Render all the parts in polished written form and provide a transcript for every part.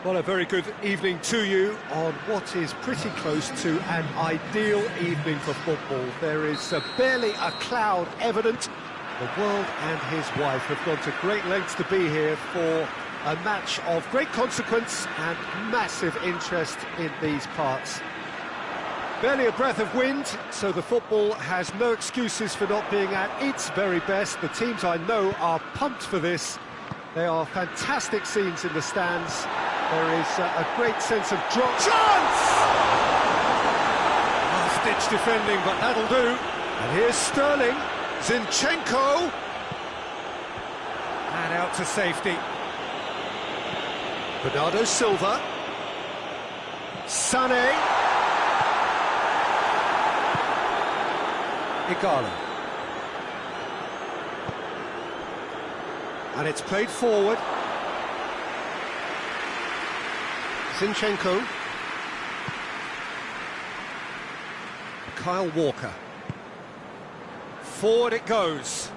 Well, a very good evening to you on what is pretty close to an ideal evening for football. There is barely a cloud evident. The world and his wife have gone to great lengths to be here for a match of great consequence and massive interest in these parts. Barely a breath of wind, so the football has no excuses for not being at its very best. The teams I know are pumped for this. There are fantastic scenes in the stands. There is a great sense of chance! Last-ditch defending, but that'll do. And here's Sterling, Zinchenko, and out to safety. Bernardo Silva, Sané, Igalo. And it's played forward. Zinchenko. Kyle Walker. Forward it goes.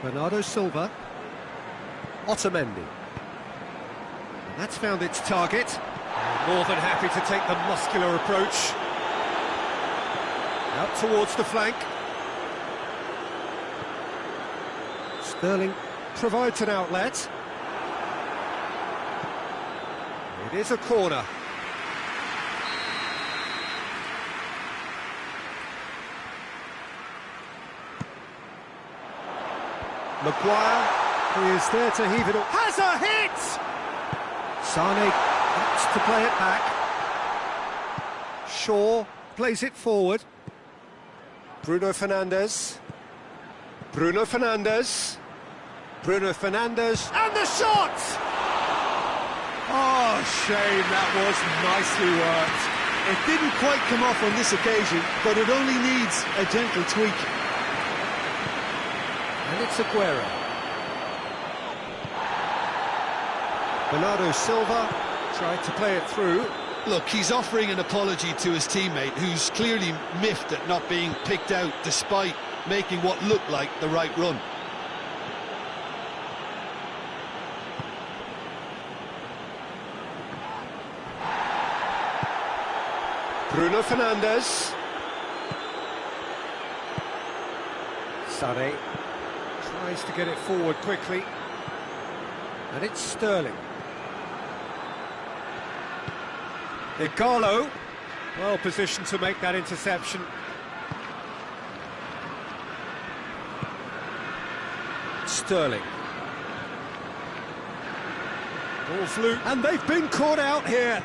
Bernardo Silva. Otamendi. And that's found its target. More than happy to take the muscular approach. Out towards the flank. Sterling provides an outlet. It is a corner. Maguire, who is there to heave it up, has a hit! Sané wants to play it back. Shaw plays it forward. Bruno Fernandes. Bruno Fernandes. Bruno Fernandes. And the shot! Oh, shame, that was nicely worked. It didn't quite come off on this occasion, but it only needs a gentle tweak. And it's Aguero. Bernardo Silva tried to play it through. Look, he's offering an apology to his teammate, who's clearly miffed at not being picked out despite making what looked like the right run. Bruno Fernandes. Sané tries to get it forward quickly. And it's Sterling. Igalo, well positioned to make that interception. Sterling. Ball flew, and they've been caught out here.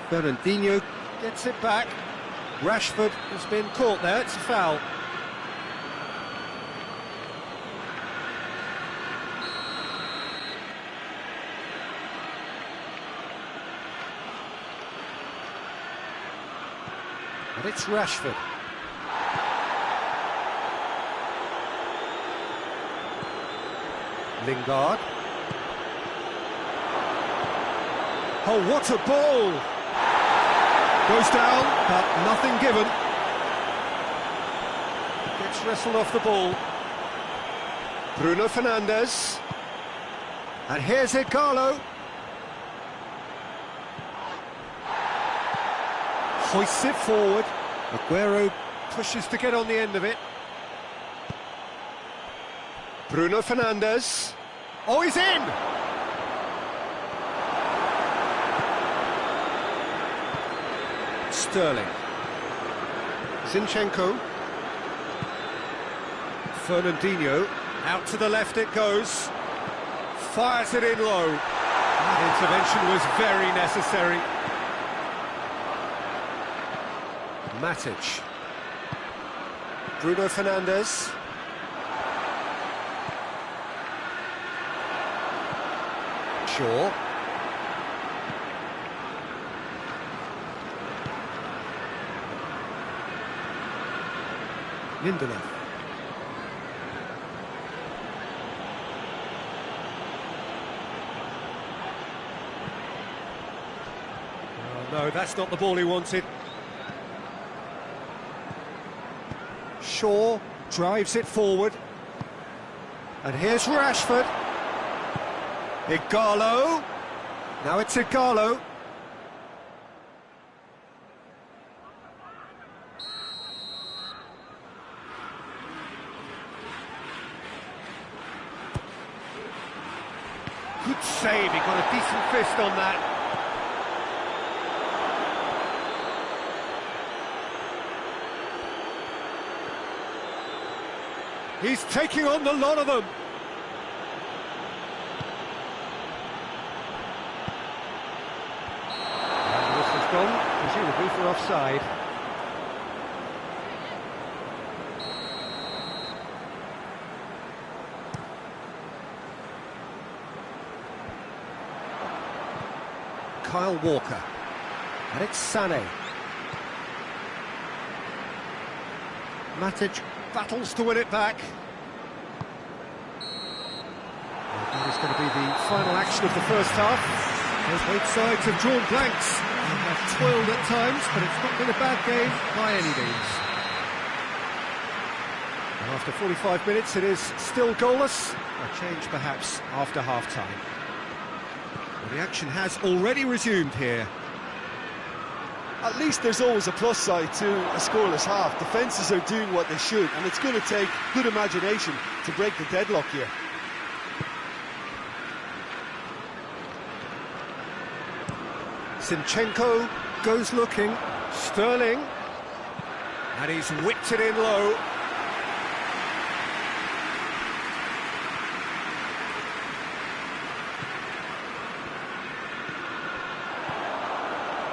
Fernandinho gets it back. Rashford has been caught there, it's a foul. And it's Rashford. Lingard. Oh, what a ball! Goes down, but nothing given. Gets wrestled off the ball. Bruno Fernandes. And here's Igalo. Hoists it forward. Aguero pushes to get on the end of it. Bruno Fernandes. Oh, he's in! Sterling. Zinchenko. Fernandinho. Out to the left it goes. Fires it in low. That intervention was very necessary. Matic. Bruno Fernandes. Shaw. Lindelof. Oh, no, that's not the ball he wanted. Shaw drives it forward. And here's Rashford. Igalo. Now it's Igalo. Good save, he got a decent fist on that. He's taking on the lot of them. And this has gone, presumably for offside. Kyle Walker, and it's Sané. Matic battles to win it back. And that is going to be the final action of the first half. Both sides have drawn blanks and have toiled at times, but it's not been a bad game by any means. And after 45 minutes, it is still goalless. A change perhaps after half-time. The action has already resumed here. At least there's always a plus side to a scoreless half. Defences are doing what they should, and it's going to take good imagination to break the deadlock here. Zinchenko goes looking. Sterling. And he's whipped it in low.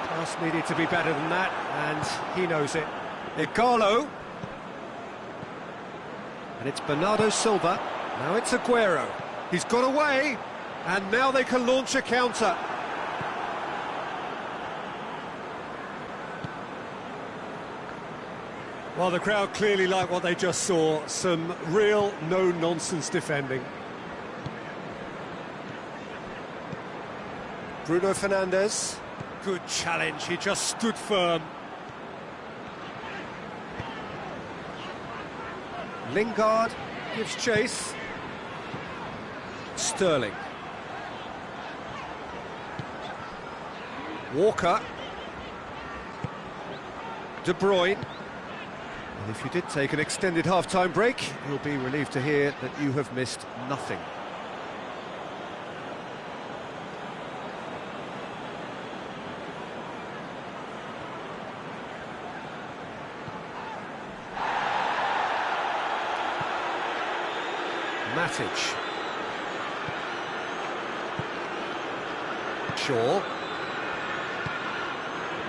Pass needed to be better than that, and he knows it. Igalo. And it's Bernardo Silva. Now it's Aguero. He's got away, and now they can launch a counter. Well, the crowd clearly like what they just saw. Some real no-nonsense defending. Bruno Fernandes. Good challenge, he just stood firm. Lingard gives chase. Sterling. Walker. De Bruyne. And if you did take an extended half-time break, you'll be relieved to hear that you have missed nothing. Matic. Shaw.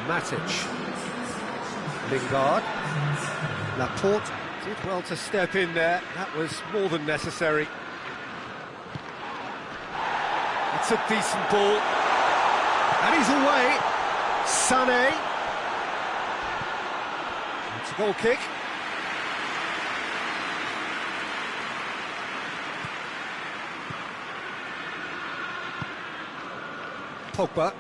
Matic. Lingard. Laporte did well to step in there. That was more than necessary. It's a decent ball. And he's away. Sané. It's a goal kick. Pogba.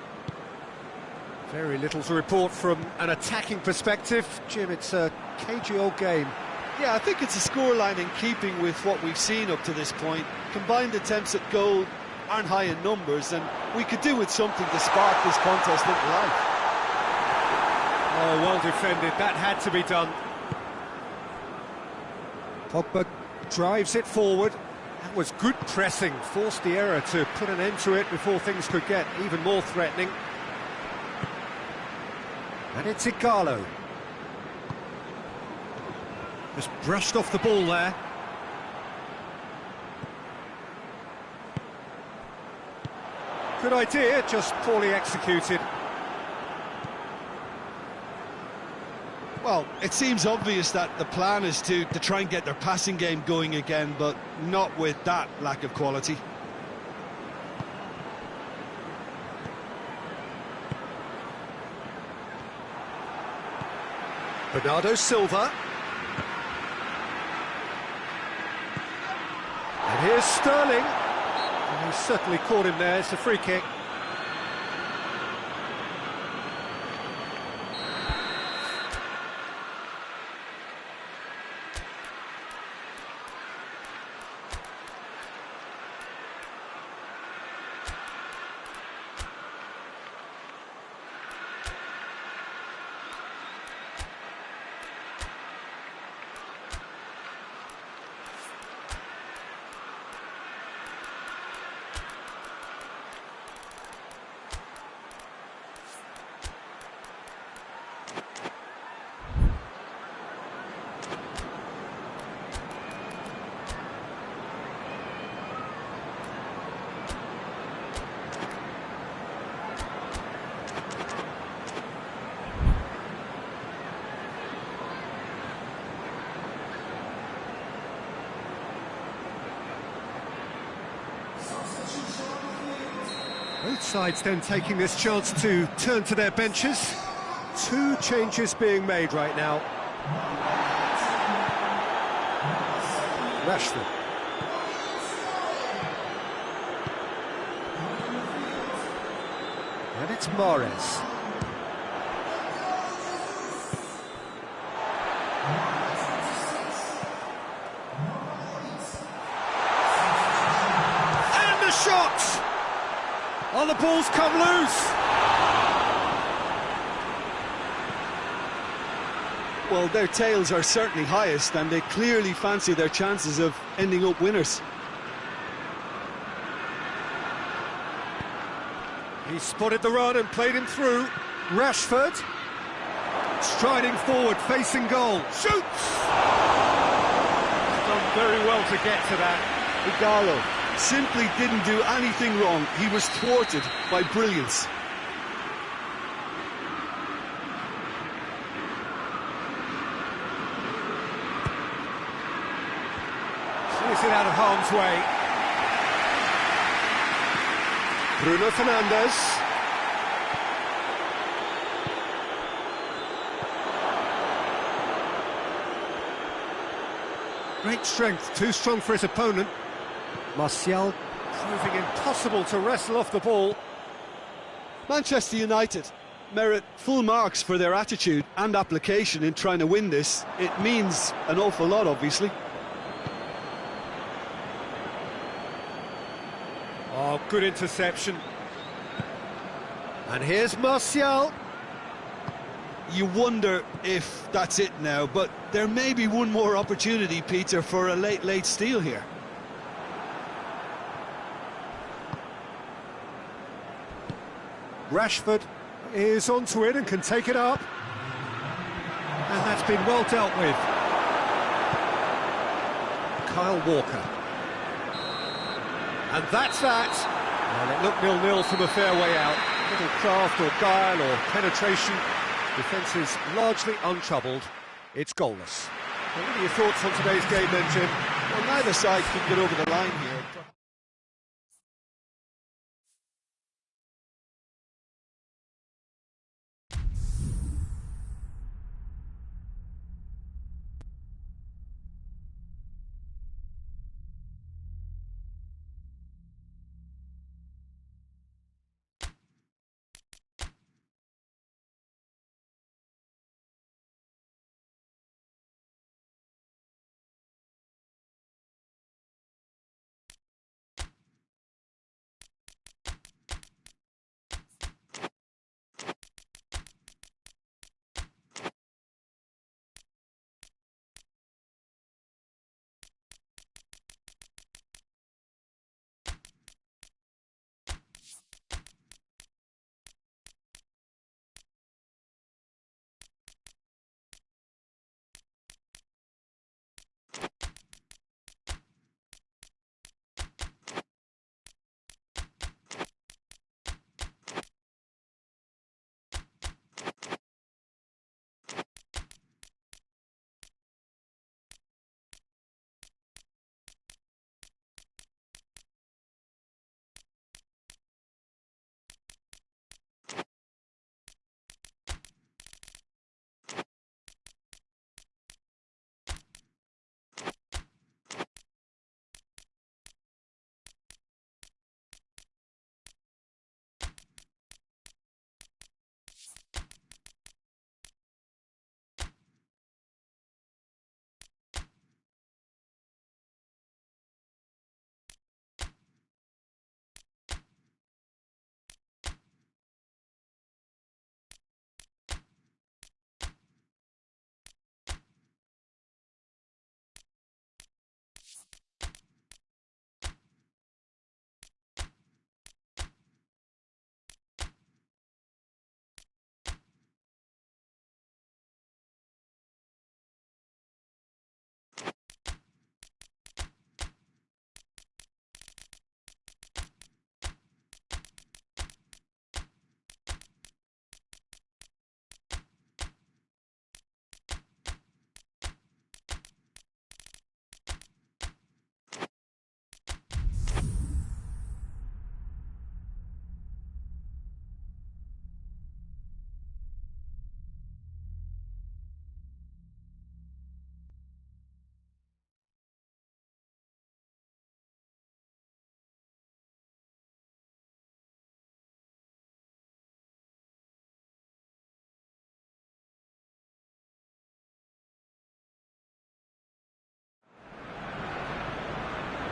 Very little to report from an attacking perspective. Jim, it's a cagey old game. Yeah, I think it's a scoreline in keeping with what we've seen up to this point. Combined attempts at goal aren't high in numbers, and we could do with something to spark this contest into life. Oh, well defended. That had to be done. Pogba drives it forward. That was good pressing, forced the error to put an end to it before things could get even more threatening. And it's Igalo. Just brushed off the ball there. Good idea, just poorly executed. Well, it seems obvious that the plan is to try and get their passing game going again, but not with that lack of quality. Bernardo Silva. And here's Sterling. And he's certainly caught him there, it's a free kick. Both sides then taking this chance to turn to their benches. Two changes being made right now. Rashford. And it's Mahrez. And the shot! Oh, the ball's come loose! Well, their tails are certainly highest, and they clearly fancy their chances of ending up winners. He spotted the run and played him through. Rashford, striding forward, facing goal. Shoots! Done very well to get to that. Igalo simply didn't do anything wrong. He was thwarted by brilliance. Clears it out of harm's way. Bruno Fernandes. Great strength, too strong for his opponent. Martial proving impossible to wrestle off the ball. Manchester United merit full marks for their attitude and application in trying to win this. It means an awful lot, obviously. Oh, good interception. And here's Martial. You wonder if that's it now, but there may be one more opportunity, Peter, for a late steal here. Rashford is onto it and can take it up. And that's been well dealt with. Kyle Walker. And that's that. Well, it looked 0-0 from a fair way out. Little craft or guile or penetration. Defence is largely untroubled. It's goalless. What are your thoughts on today's game then, Jim? Well, neither side can get over the line here.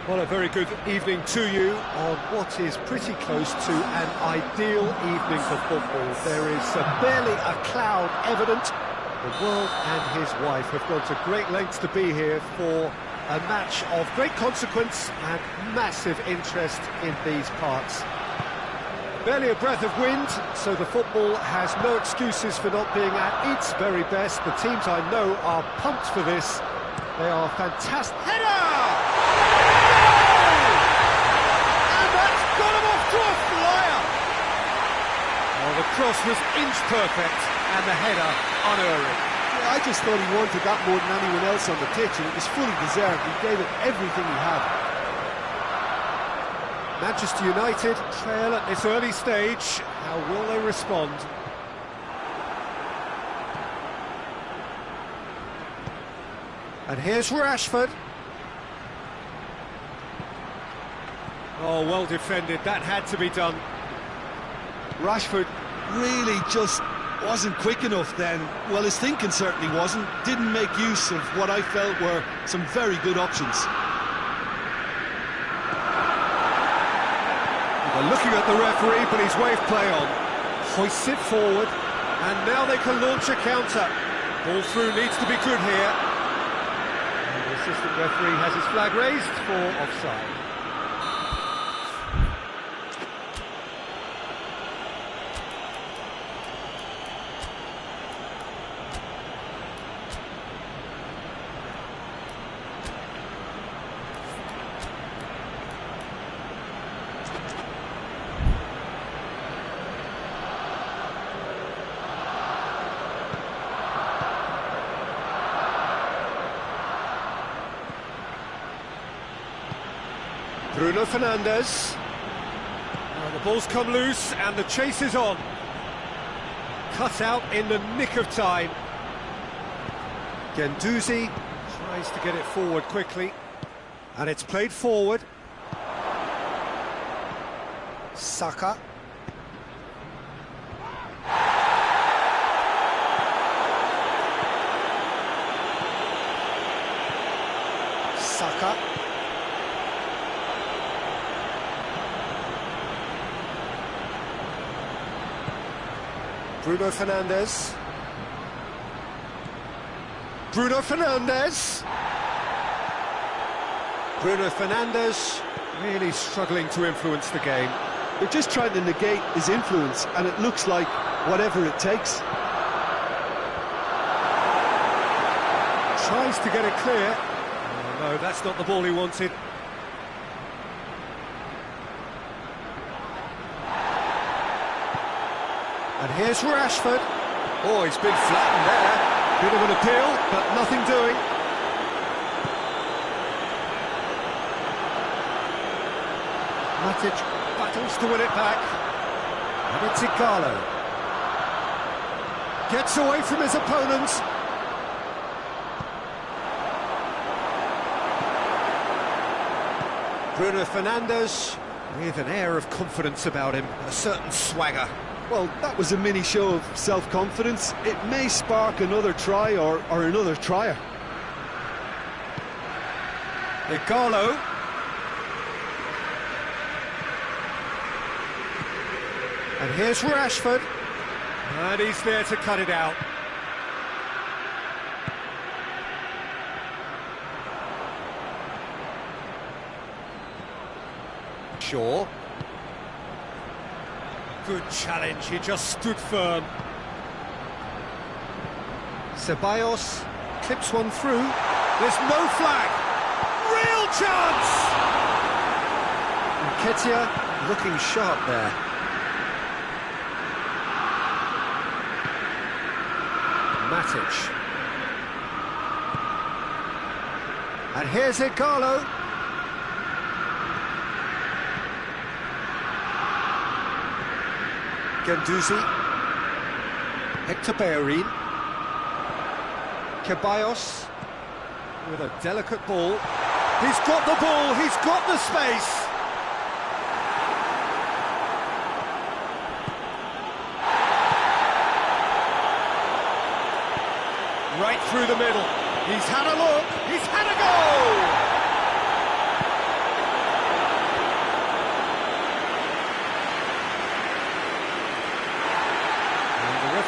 Well, a very good evening to you on what is pretty close to an ideal evening for football. There is barely a cloud evident. The world and his wife have gone to great lengths to be here for a match of great consequence and massive interest in these parts. Barely a breath of wind, so the football has no excuses for not being at its very best. The teams I know are pumped for this. They are fantastic. Header! And that's got him off to a flyer! Well, the cross was inch perfect and the header unerring. Yeah, I just thought he wanted that more than anyone else on the pitch, and it was fully deserved. He gave it everything he had. Manchester United trail at this early stage. How will they respond? And here's Rashford. Oh, well defended. That had to be done. Rashford really just wasn't quick enough then. Well, his thinking certainly wasn't. Didn't make use of what I felt were some very good options. They're looking at the referee, but he's waved play on. Hoists it forward, and now they can launch a counter. Ball through needs to be good here. And the assistant referee has his flag raised for offside. Bruno Fernandes. The ball's come loose and the chase is on. Cut out in the nick of time. Guendouzi tries to get it forward quickly. And it's played forward. Saka. Saka. Bruno Fernandes. Bruno Fernandes. Bruno Fernandes really struggling to influence the game. They're just trying to negate his influence, and it looks like whatever it takes. Tries to get it clear. Oh, no, that's not the ball he wanted. And here's Rashford. Oh, he's been flattened there. Bit of an appeal, but nothing doing. Matic battles to win it back. And it's Igalo. Gets away from his opponents. Bruno Fernandes with an air of confidence about him, a certain swagger. Well, that was a mini show of self-confidence. It may spark another try or another trier. Igalo. And here's Rashford. And he's there to cut it out. Shaw. Good challenge, he just stood firm. Ceballos clips one through. There's no flag. Real chance! Nketiah looking sharp there. Matic. And here's Igalo. Guendouzi, Hector Bellerin, Ceballos with a delicate ball. He's got the ball, he's got the space. Right through the middle. He's had a look, he's had a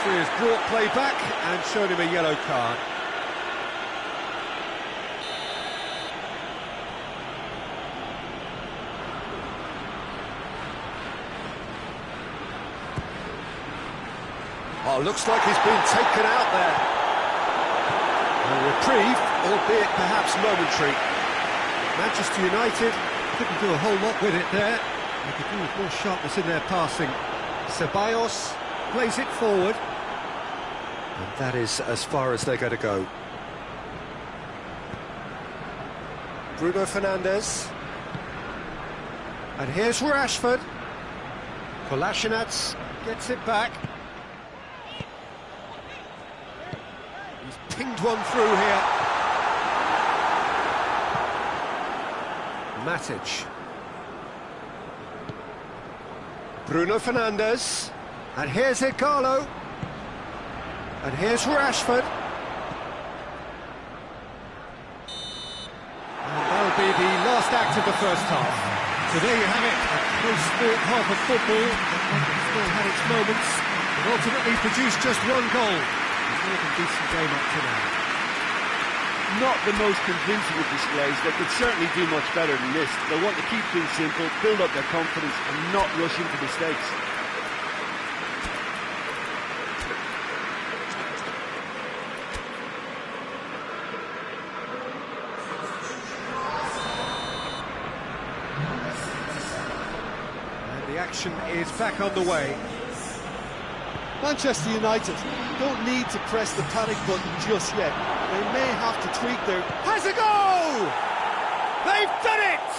referee has brought play back and shown him a yellow card. Oh, looks like he's been taken out there. A reprieve, albeit perhaps momentary. Manchester United couldn't do a whole lot with it there. They could do with more sharpness in their passing. Ceballos plays it forward. And that is as far as they're going to go. Bruno Fernandes. And here's Rashford. Kolasinac gets it back. He's pinged one through here. Matic. Bruno Fernandes. And here's Ighalo. And here's Rashford. And that'll be the last act of the first half. So there you have it, a close-fought half of football that still had its moments, but ultimately produced just one goal. It's more than a decent game up to now. Not the most convincing of displays. They could certainly do much better than this. They want to keep things simple, build up their confidence and not rush into mistakes. The action is back on the way. Manchester United don't need to press the panic button just yet. They may have to tweak their... Has a goal! They've done it!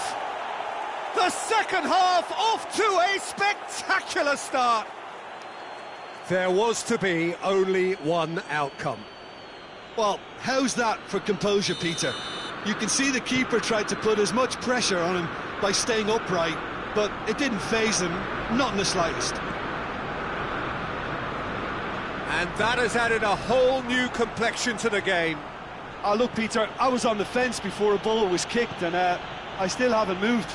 The second half off to a spectacular start. There was to be only one outcome. Well, how's that for composure, Peter? You can see the keeper tried to put as much pressure on him by staying upright, but it didn't faze him, not in the slightest. And that has added a whole new complexion to the game. Look, Peter, I was on the fence before a ball was kicked, and I still haven't moved.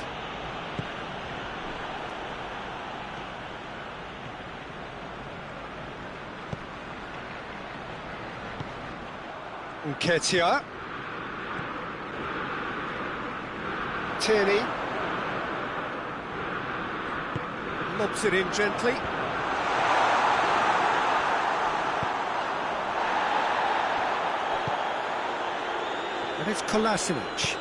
Nketiah. Tierney. Lobs it in gently. And it's Kolasinac.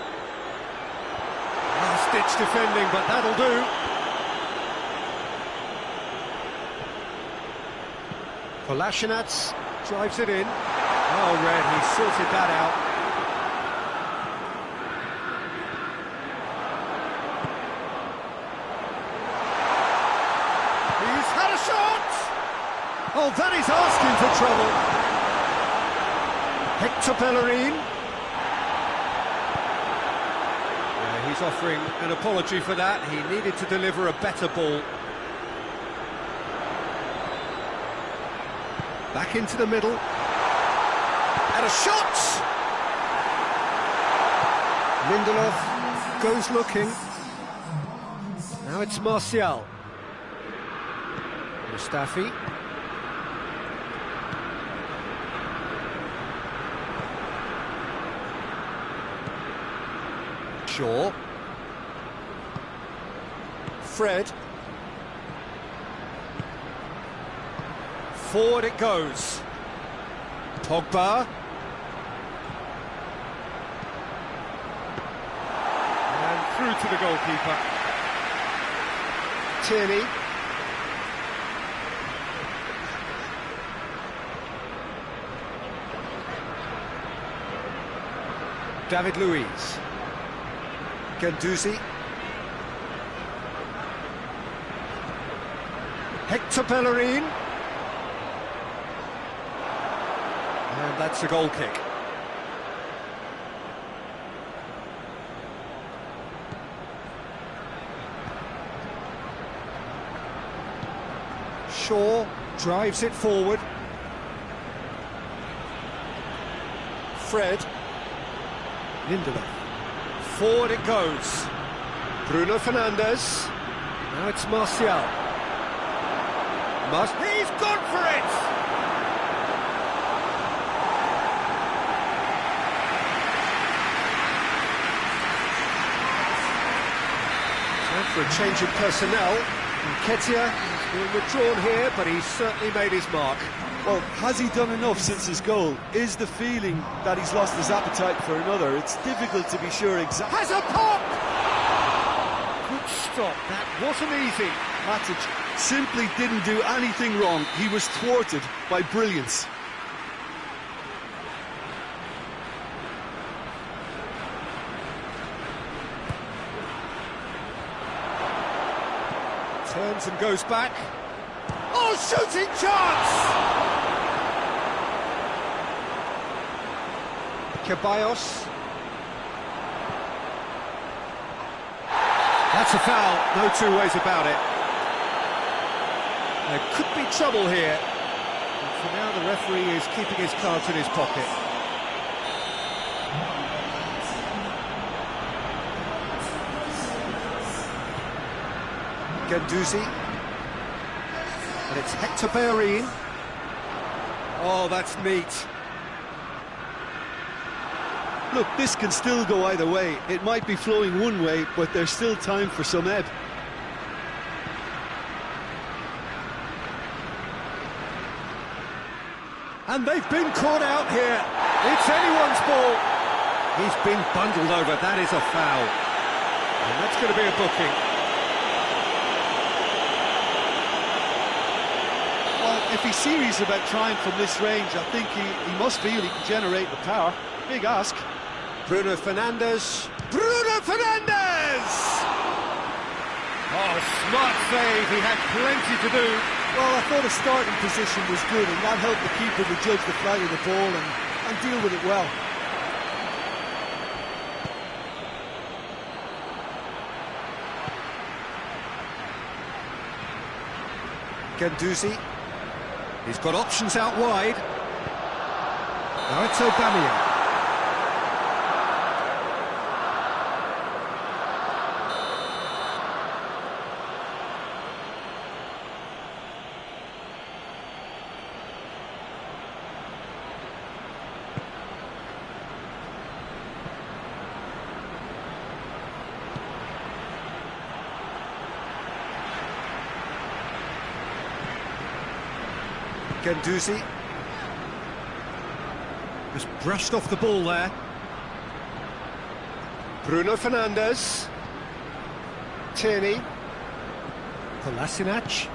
Last-ditch defending, but that'll do. Kolasinac drives it in. Oh, Red, he sorted that out. He's had a shot! Oh, that is asking for trouble. Hector Bellerin. Yeah, he's offering an apology for that. He needed to deliver a better ball. Back into the middle. And a shot! Lindelof goes looking. Now it's Martial. Mustafi. Shaw. Fred. Forward it goes. Pogba. And through to the goalkeeper. Tierney. David Luiz. Guendouzi. Hector Bellerin. And that's a goal kick. Shaw drives it forward. Fred. Lindelof. Forward it goes. Bruno Fernandes. Now it's Martial. He's gone for it! for a change in personnel. Nketiah is being withdrawn here, but he's certainly made his mark. Well, has he done enough since his goal? Is the feeling that he's lost his appetite for another? It's difficult to be sure exactly. Has a pop! Good stop, that wasn't easy. Matic simply didn't do anything wrong. He was thwarted by brilliance. Turns and goes back. Oh, shooting chance! Ceballos. That's a foul, no two ways about it. There could be trouble here. But for now, the referee is keeping his cards in his pocket. Guendouzi. And it's Hector Bellerin. Oh, that's neat. Look, this can still go either way. It might be flowing one way, but there's still time for some ebb. And they've been caught out here. It's anyone's ball. He's been bundled over. That is a foul. And that's going to be a booking. Well, if he's serious about trying from this range, I think he must feel he can generate the power. Big ask. Bruno Fernandes. Bruno Fernandes! Oh, smart save. He had plenty to do. Well, I thought his starting position was good, and that helped the keeper to judge the flight of the ball and deal with it well. Guendouzi. He's got options out wide. Now it's Aubameyang. Guendouzi. Just brushed off the ball there. Bruno Fernandes. Tierney. Kolasinac.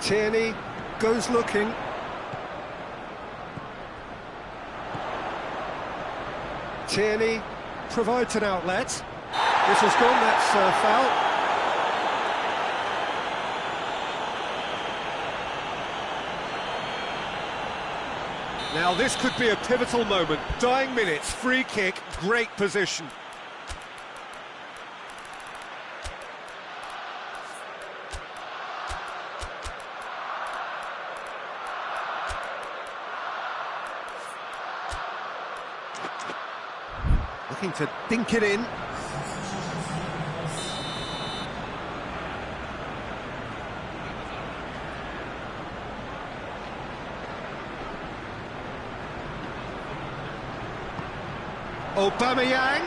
Tierney goes looking. Tierney provides an outlet. This has gone, that's a foul. Now this could be a pivotal moment. Dying minutes, free kick, great position. Looking to dink it in. Aubameyang,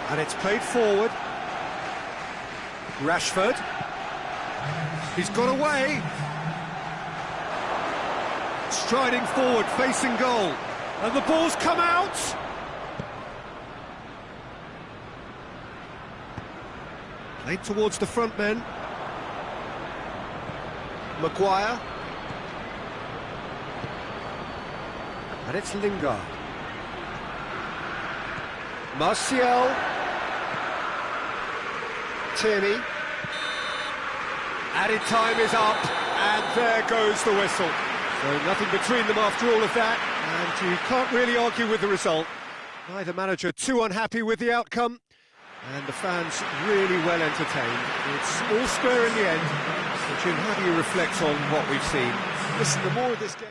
and it's played forward. Rashford, he's got away. Striding forward, facing goal, and the ball's come out. Played towards the front men. Maguire, and it's Lingard. Martial, Tierney, added time is up, and there goes the whistle. So nothing between them after all of that, and you can't really argue with the result. Neither manager too unhappy with the outcome, and the fans really well entertained. It's all square in the end. So Jim, how do you reflect on what we've seen? Listen, the more of this game...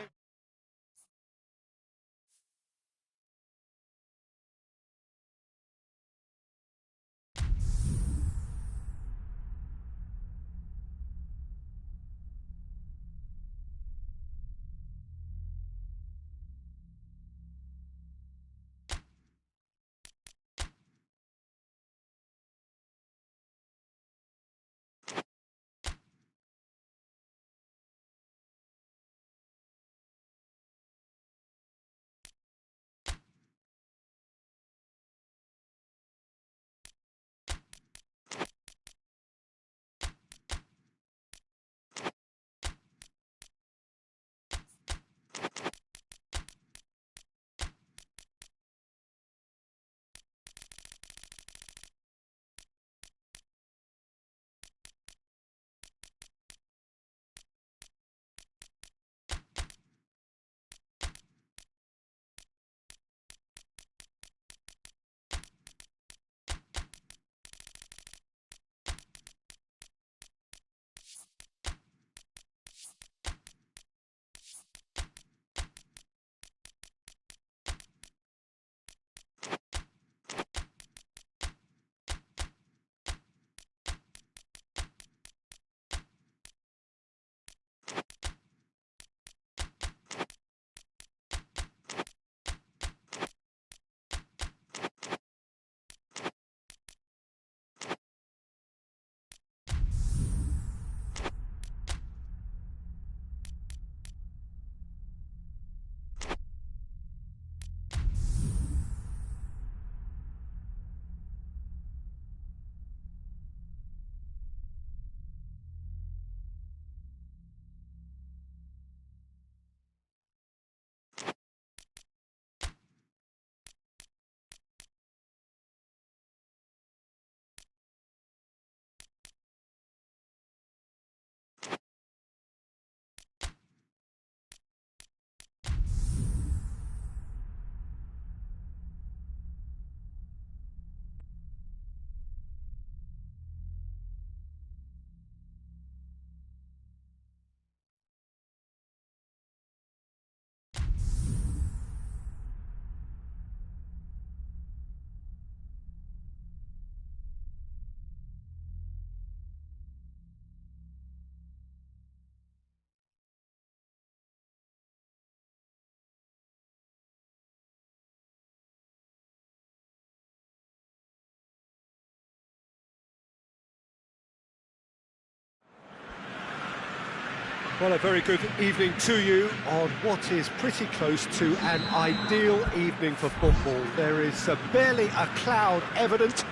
Well, a very good evening to you on what is pretty close to an ideal evening for football. There is barely a cloud evident.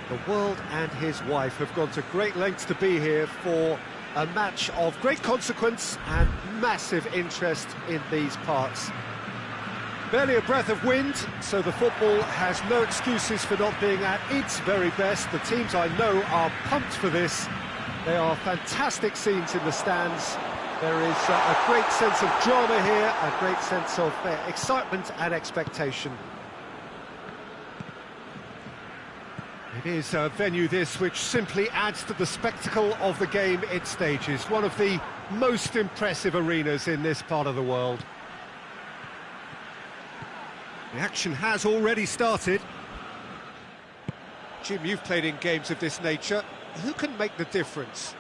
The world and his wife have gone to great lengths to be here for a match of great consequence and massive interest in these parts. Barely a breath of wind, so the football has no excuses for not being at its very best. The teams I know are pumped for this. There are fantastic scenes in the stands. There is a great sense of drama here, a great sense of excitement and expectation. It is a venue this which simply adds to the spectacle of the game it stages. One of the most impressive arenas in this part of the world. The action has already started. Jim, you've played in games of this nature. Who can make the difference?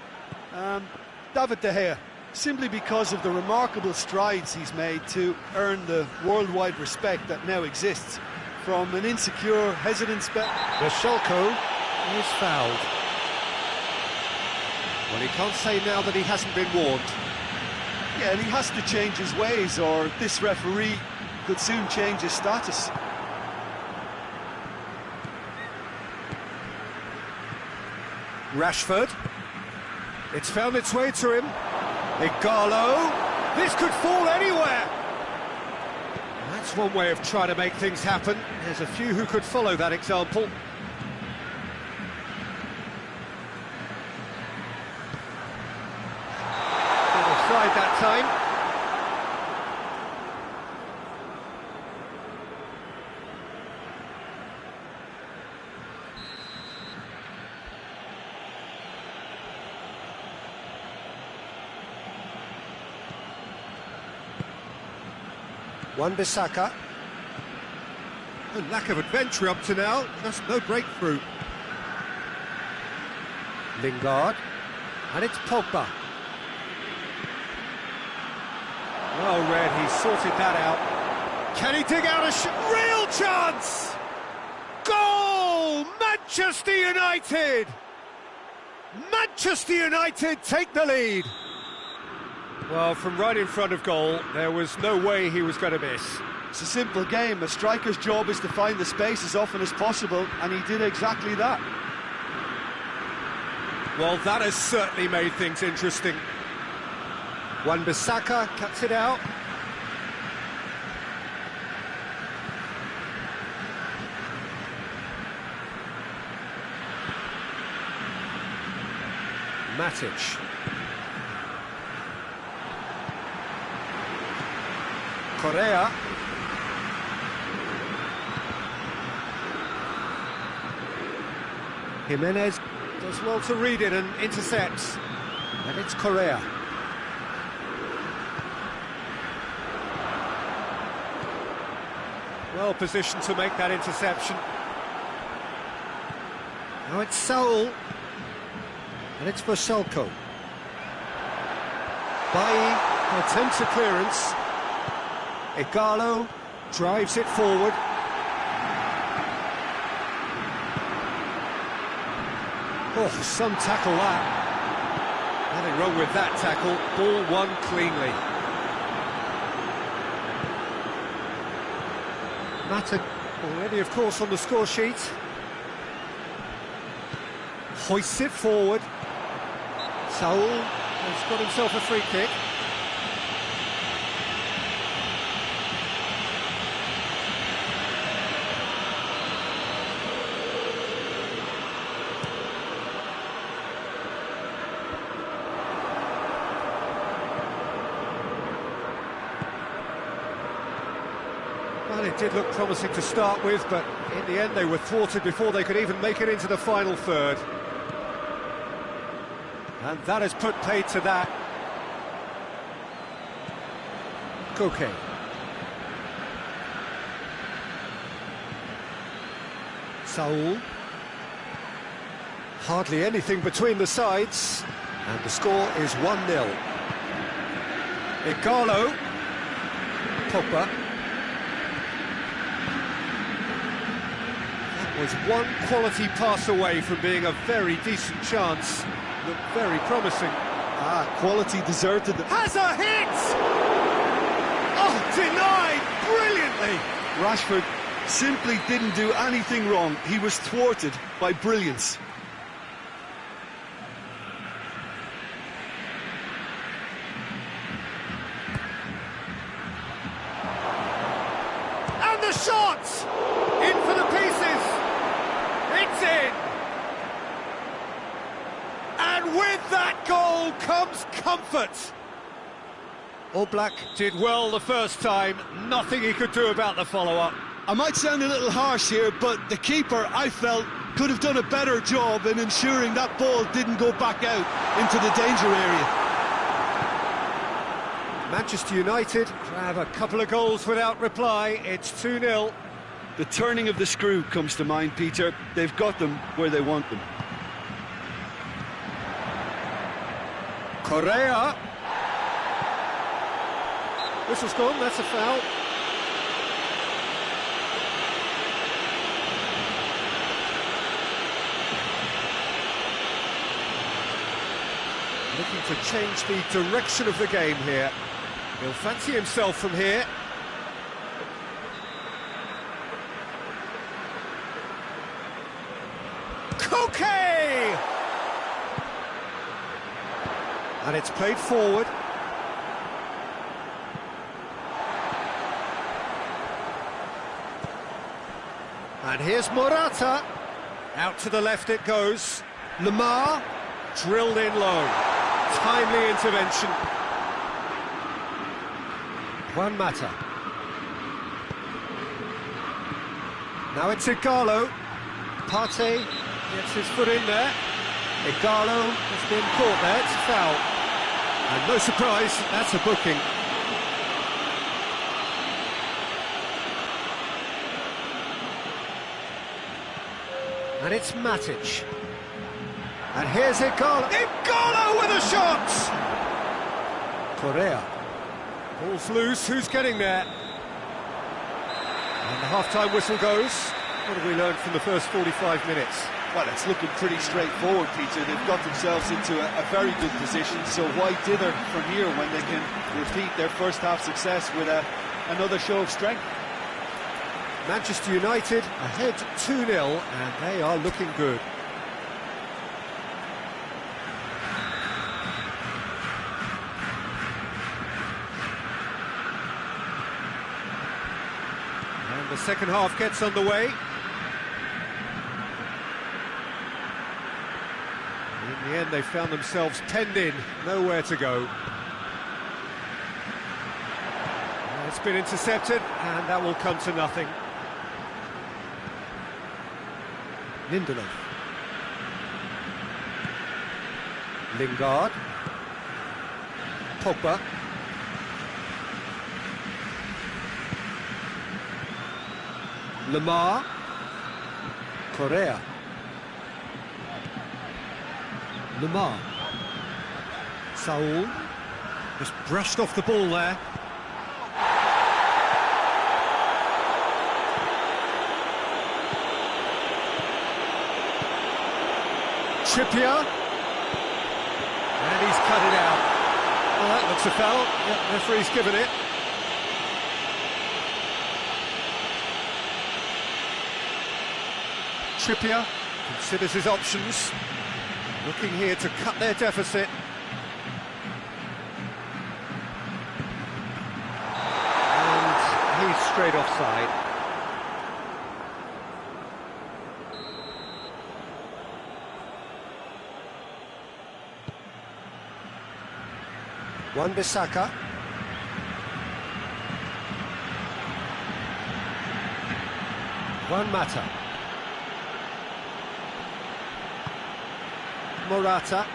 David De Gea, simply because of the remarkable strides he's made to earn the worldwide respect that now exists. From an insecure, hesitant Schalke is fouled. Well, he can't say now that he hasn't been warned. Yeah, and he has to change his ways, or this referee could soon change his status. Rashford. It's found its way to him. Igalo. This could fall anywhere. That's one way of trying to make things happen. There's a few who could follow that example. Offside that time. Wan-Bissaka. A lack of adventure up to now, just no breakthrough. Lingard, and it's Pogba. Well read, he sorted that out. Can he dig out a real chance? Goal! Manchester United! Manchester United take the lead. Well, from right in front of goal, there was no way he was going to miss. It's a simple game. A striker's job is to find the space as often as possible, and he did exactly that. Well, that has certainly made things interesting. Wan-Bissaka cuts it out. Matic. Correa. Jimenez does well to read it and intercepts. And it's Correa. Well positioned to make that interception. Now it's Saul. And it's for Schalke. Bailly attempts a clearance. Igalo drives it forward. Oh, some tackle that. Nothing wrong with that tackle. Ball won cleanly. Matic already, of course, on the score sheet. Hoists it forward. Saul has got himself a free kick. Well, it did look promising to start with, but in the end they were thwarted before they could even make it into the final third. And that has put paid to that. Koke. Saul. Hardly anything between the sides. And the score is 1-0. Igalo. Pogba. That was one quality pass away from being a very decent chance. Looked very promising. that quality deserted them. Has a hit! Oh, denied brilliantly! Rashford simply didn't do anything wrong. He was thwarted by brilliance. And the shot! In for the pieces! It's in! And with that goal comes comfort! Oblak did well the first time, nothing he could do about the follow-up. I might sound a little harsh here, but the keeper, I felt, could have done a better job in ensuring that ball didn't go back out into the danger area. Manchester United grab a couple of goals without reply. It's 2-0. The turning of the screw comes to mind, Peter. They've got them where they want them. Correa. Whistle's gone, that's a foul. Looking to change the direction of the game here. He'll fancy himself from here. Koke! And it's played forward. And here's Morata. Out to the left it goes. Lamar drilled in low. Timely intervention. Juan Mata. Now it's Igalo. Partey gets his foot in there. Igalo has been caught there, it's a foul. And no surprise, that's a booking. And it's Matic. And here's Igalo. Igalo with a shot! Correa. Ball's loose, who's getting there? And the half-time whistle goes. What have we learned from the first 45 minutes? Well, it's looking pretty straightforward, Peter. They've got themselves into a very good position, so why dither from here when they can repeat their first half success with another show of strength? Manchester United ahead 2-0, and they are looking good. And the second half gets underway. In the end, they found themselves penned in, nowhere to go. It's been intercepted, and that will come to nothing. Lindelof. Lingard. Pogba. Lamar. Correa. Lamar. Saul. Just brushed off the ball there. Trippier, and he's cut it out. Well, that looks a foul. Yep, referee's given it. Trippier considers his options, looking here to cut their deficit. And he's straight offside. Wan-Bissaka. Juan Mata. Morata.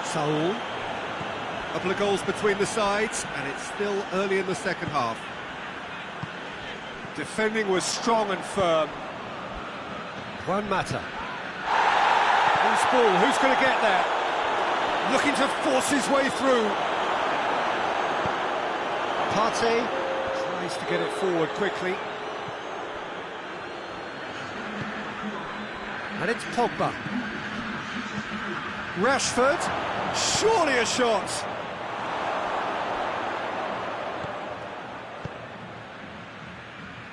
Saul. Couple of goals between the sides, and it's still early in the second half. Defending was strong and firm. Juan Mata. Loose ball, who's going to get there? Looking to force his way through. Partey Tries to get it forward quickly. And it's Pogba. Rashford, surely a shot.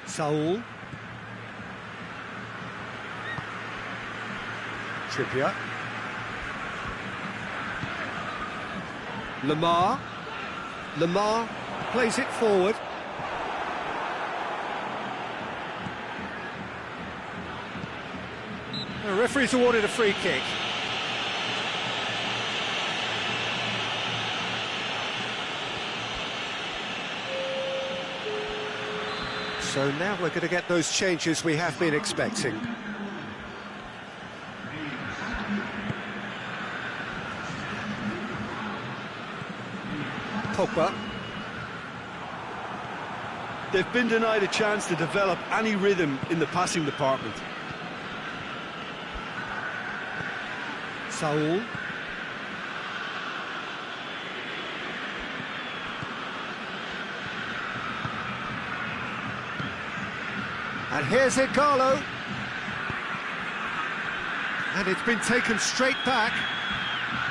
Saul. Trippier. Lamar. Lamar plays it forward. The referee's awarded a free kick. So now we're going to get those changes we have been expecting. Pogba. They've been denied a chance to develop any rhythm in the passing department. Saul. And here's Igalo. And it's been taken straight back.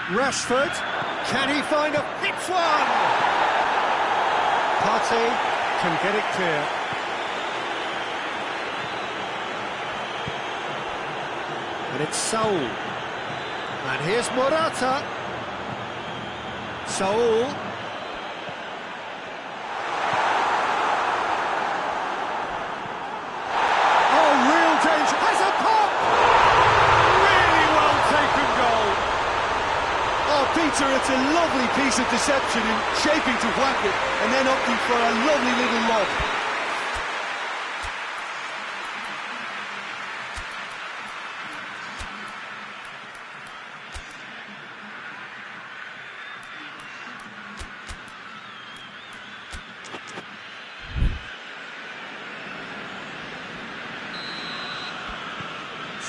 Rashford. Can he find a hits one? Partey can get it clear. And it's Saul. And here's Morata. Saul. Oh, real danger. Has a pop! Really well taken goal. Oh, Peter, it's a lovely piece of deception in shaping to whack it and then opting for a lovely little lob.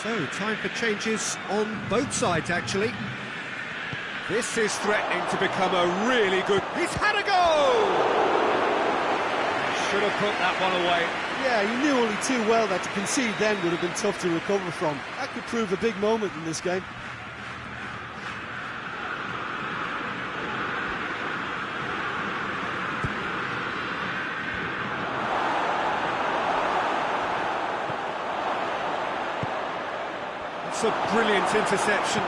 So, time for changes on both sides, actually. This is threatening to become a really good... He's had a goal! Should have put that one away. Yeah, he knew only too well that to concede then would have been tough to recover from. That could prove a big moment in this game. It's a brilliant interception.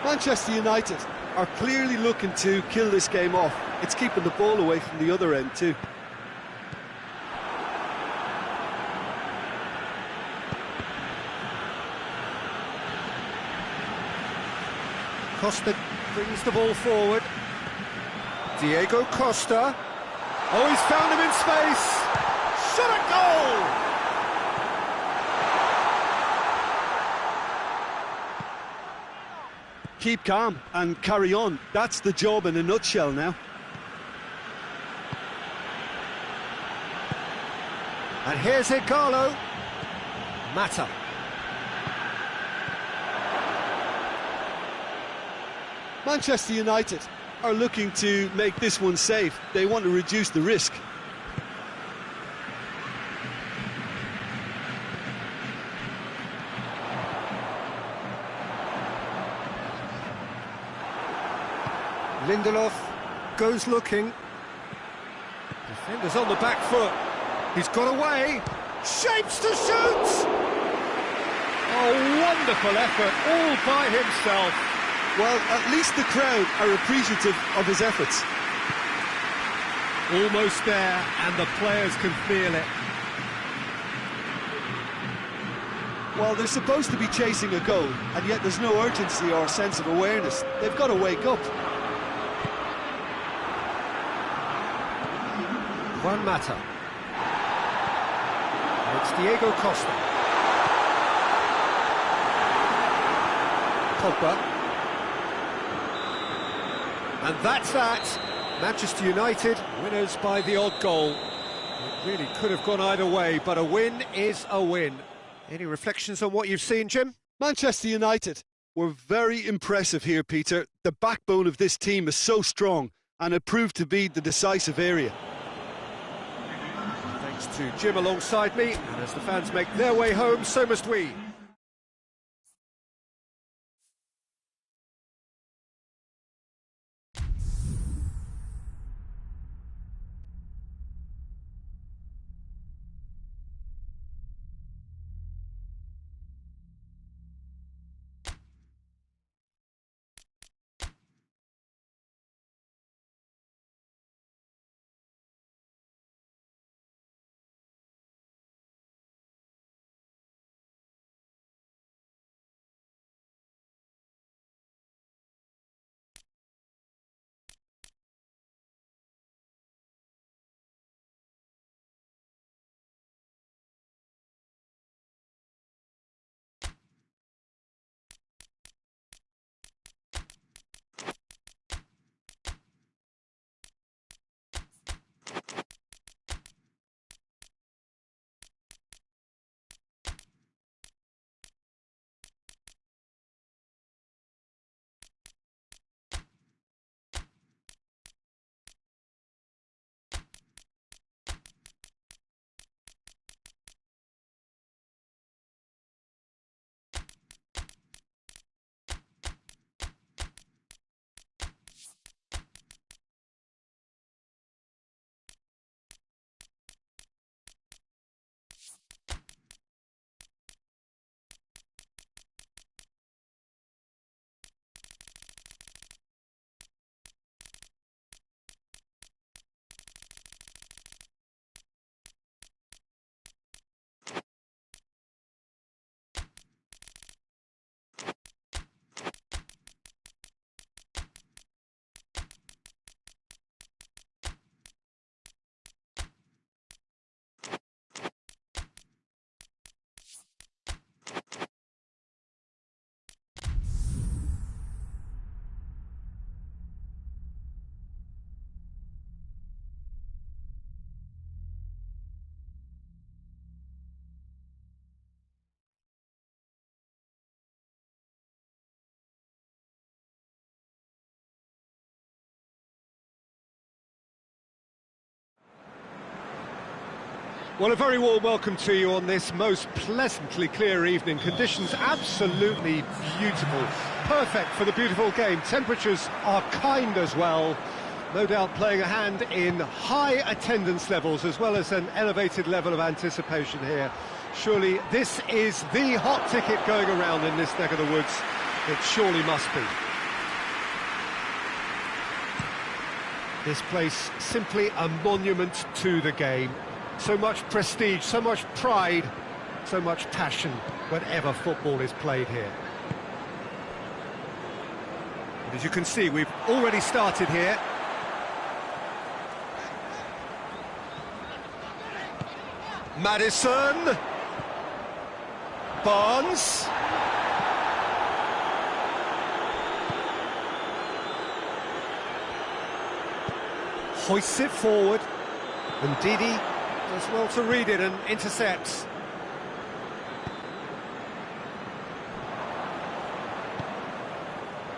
Manchester United are clearly looking to kill this game off. It's keeping the ball away from the other end too. Costa brings the ball forward. Diego Costa. Oh, he's found him in space. Shot at goal! Keep calm and carry on. That's the job in a nutshell now. And here's Igalo. Mata. Manchester United are looking to make this one safe. They want to reduce the risk. Lindelof goes looking. Defender's on the back foot. He's got away. Shapes to shoot! Oh, wonderful effort, all by himself. Well, at least the crowd are appreciative of his efforts. Almost there, and the players can feel it. Well, they're supposed to be chasing a goal, and yet there's no urgency or sense of awareness. They've got to wake up. Juan Mata. And it's Diego Costa. Pogba. And that's that. Manchester United, winners by the odd goal. It really could have gone either way, but a win is a win. Any reflections on what you've seen, Jim? Manchester United were very impressive here, Peter. The backbone of this team is so strong, and it proved to be the decisive area. It's to Jim alongside me, and as the fans make their way home, so must we. Well, a very warm welcome to you on this most pleasantly clear evening. Conditions absolutely beautiful. Perfect for the beautiful game. Temperatures are kind as well. No doubt playing a hand in high attendance levels as well as an elevated level of anticipation here. Surely this is the hot ticket going around in this neck of the woods. It surely must be. This place simply a monument to the game. So much prestige, so much pride, so much passion whenever football is played here. And as you can see, we've already started here. Maddison. Barnes. Hoists it forward. And Didi does well to read it and intercepts.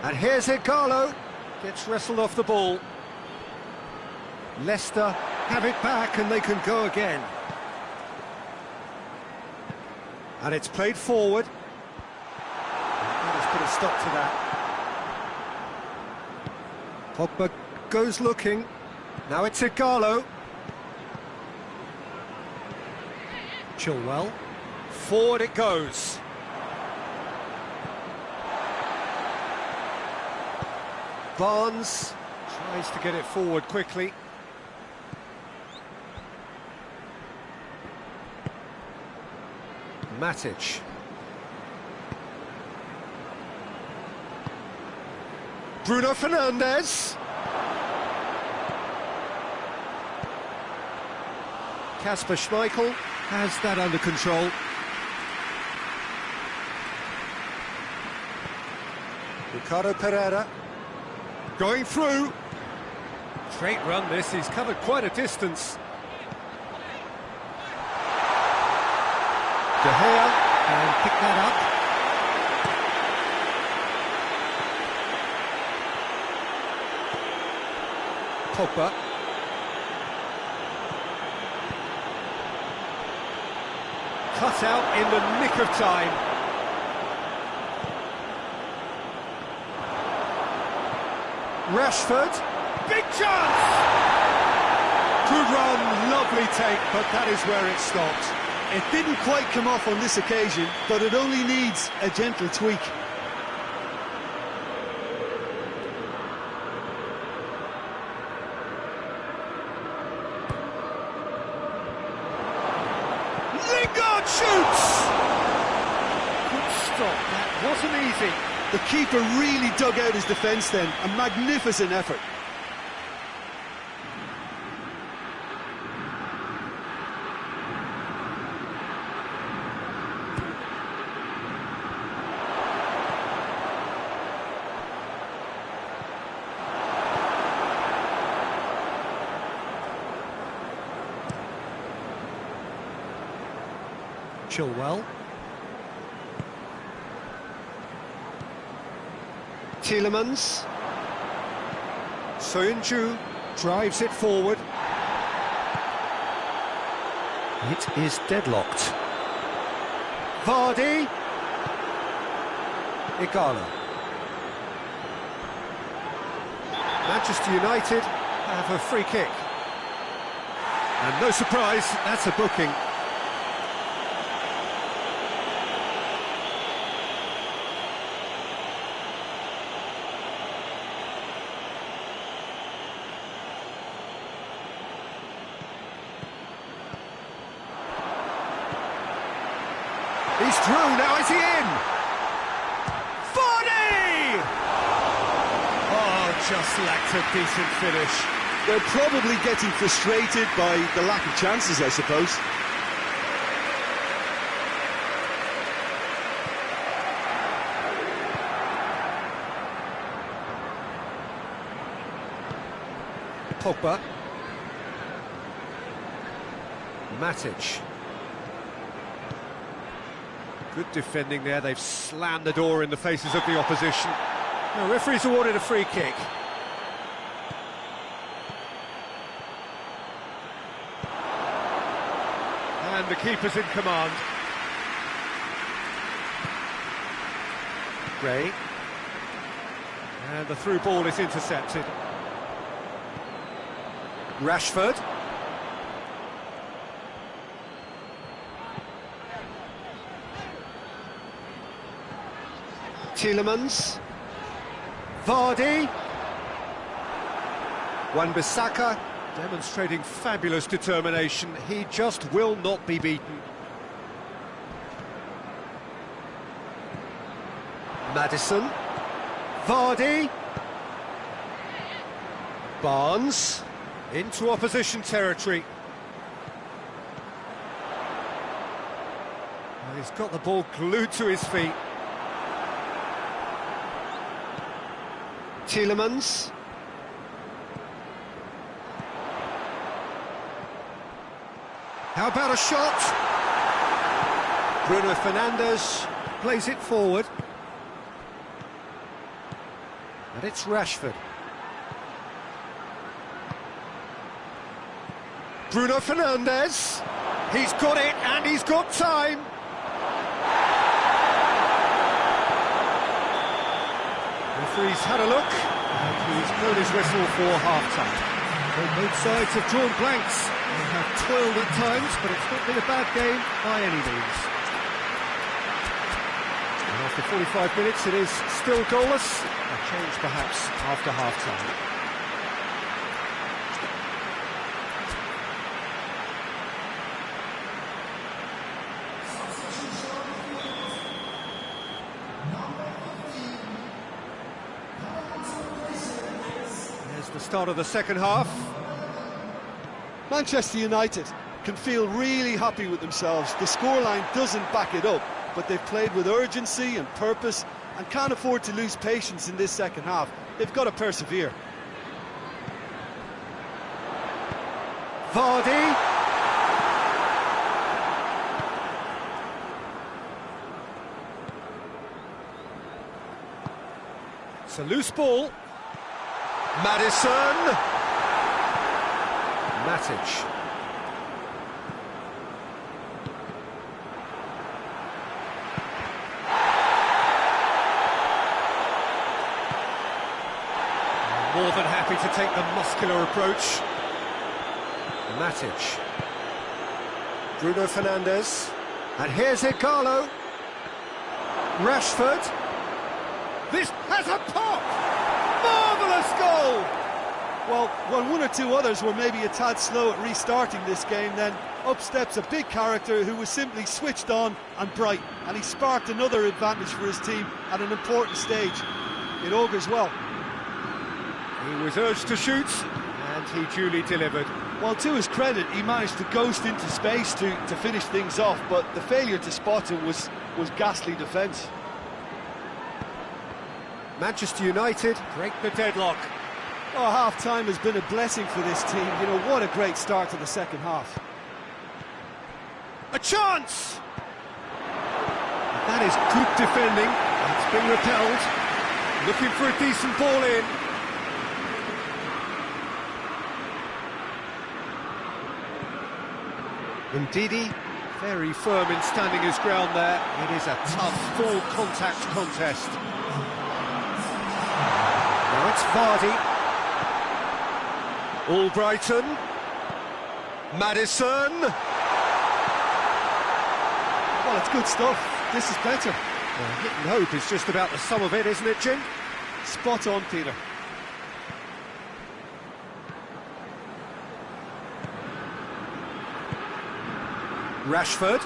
And here's Igalo. Gets wrestled off the ball. Leicester have it back and they can go again. And it's played forward. Let's put a stop to that. Pogba goes looking. Now it's Igalo. Chilwell. Forward it goes. Barnes tries to get it forward quickly. Matic. Bruno Fernandes. Kasper Schmeichel has that under control. Ricardo Pereira going through. Straight run this, he's covered quite a distance. De Gea can pick that up. Pogba. cut out in the nick of time. Rashford, big chance! Good run, lovely take, but that is where it stopped. It didn't quite come off on this occasion, but it only needs a gentle tweak. Lingard shoots! Good stop, that wasn't easy. The keeper really dug out his defence then, a magnificent effort. Chilwell. Tielemans. Soyuncu drives it forward. It is deadlocked. Vardy. Igalo. Manchester United have a free kick. And no surprise, that's a booking. He's through, now is he in? Vardy! Oh, just lacked a decent finish. They're probably getting frustrated by the lack of chances, I suppose. Pogba. Matic. Good defending there, they've slammed the door in the faces of the opposition. The referee's awarded a free kick. And the keeper's in command. Gray. And the through ball is intercepted. Rashford. Tielemans. Vardy. Wan-Bissaka demonstrating fabulous determination. He just will not be beaten. Maddison. Vardy. Barnes. Into opposition territory. Well, he's got the ball glued to his feet. Tielemans. How about a shot? Bruno Fernandes plays it forward. And it's Rashford. Bruno Fernandes. He's got it and he's got time. Referee's had a look, and he's blown his whistle for half-time. Well, both sides have drawn blanks. They have toiled at times, but it's not been a bad game by any means. And after 45 minutes, it is still goalless. A change, perhaps, after half-time. The start of the second half. Manchester United can feel really happy with themselves. The scoreline doesn't back it up, but they've played with urgency and purpose and can't afford to lose patience in this second half. They've got to persevere. Vardy. It's a loose ball. Maddison. Matic. More than happy to take the muscular approach. Matic. Bruno Fernandes. And here's Igalo. Rashford. This has a pop! Marvellous goal! Well, when one or two others were maybe a tad slow at restarting this game, then up steps a big character who was simply switched on and bright, and he sparked another advantage for his team at an important stage. It augurs well. He was urged to shoot, and he duly delivered. Well, to his credit, he managed to ghost into space to finish things off, but the failure to spot him was ghastly defence. Manchester United break the deadlock. Oh, half-time has been a blessing for this team. You know, what a great start to the second half. A chance! That is good defending. It's been repelled. Looking for a decent ball in. Ndidi, very firm in standing his ground there. It is a tough, full-contact contest. Now it's Vardy. Albrighton. Maddison. Well, it's good stuff. This is better. Well, hit and hope is just about the sum of it, isn't it, Jim? Spot on, Peter. Rashford.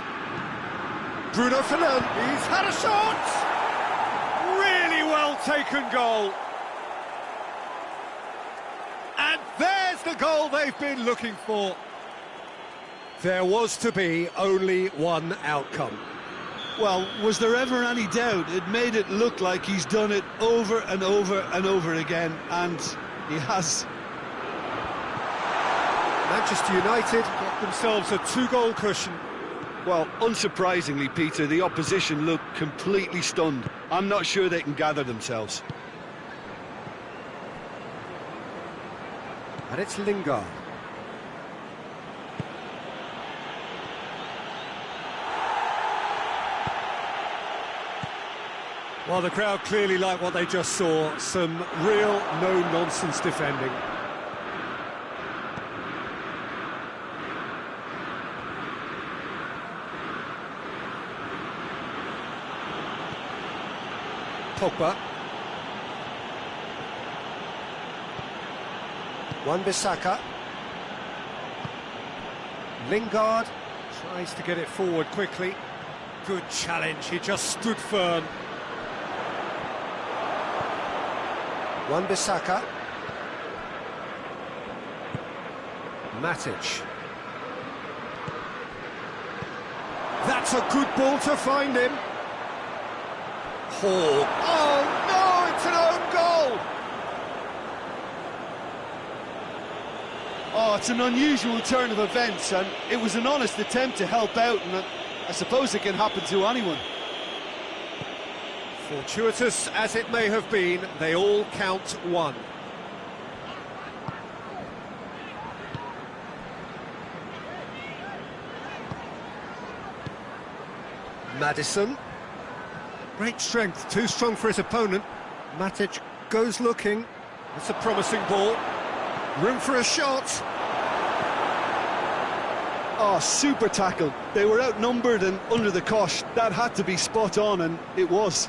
Bruno Fernandes. He's had a shot! Really well taken goal. And there's the goal they've been looking for. There was to be only one outcome. Well, was there ever any doubt? It made it look like he's done it over and over and over again, and he has. Manchester United got themselves a two-goal cushion. Well, unsurprisingly, Peter, the opposition looked completely stunned. I'm not sure they can gather themselves. And it's Lingard. Well, the crowd clearly like what they just saw. Some real no-nonsense defending. Pogba. Wan-Bissaka. Lingard tries to get it forward quickly. Good challenge, he just stood firm. Wan-Bissaka. Matic. That's a good ball to find him. Hall. Oh no, it's an own goal! Oh, it's an unusual turn of events, and it was an honest attempt to help out, and I suppose it can happen to anyone. Fortuitous as it may have been, they all count one. Maddison. Great strength, too strong for his opponent. Matic goes looking. It's a promising ball. Room for a shot. Oh, super tackle. They were outnumbered and under the cosh. That had to be spot on, and it was.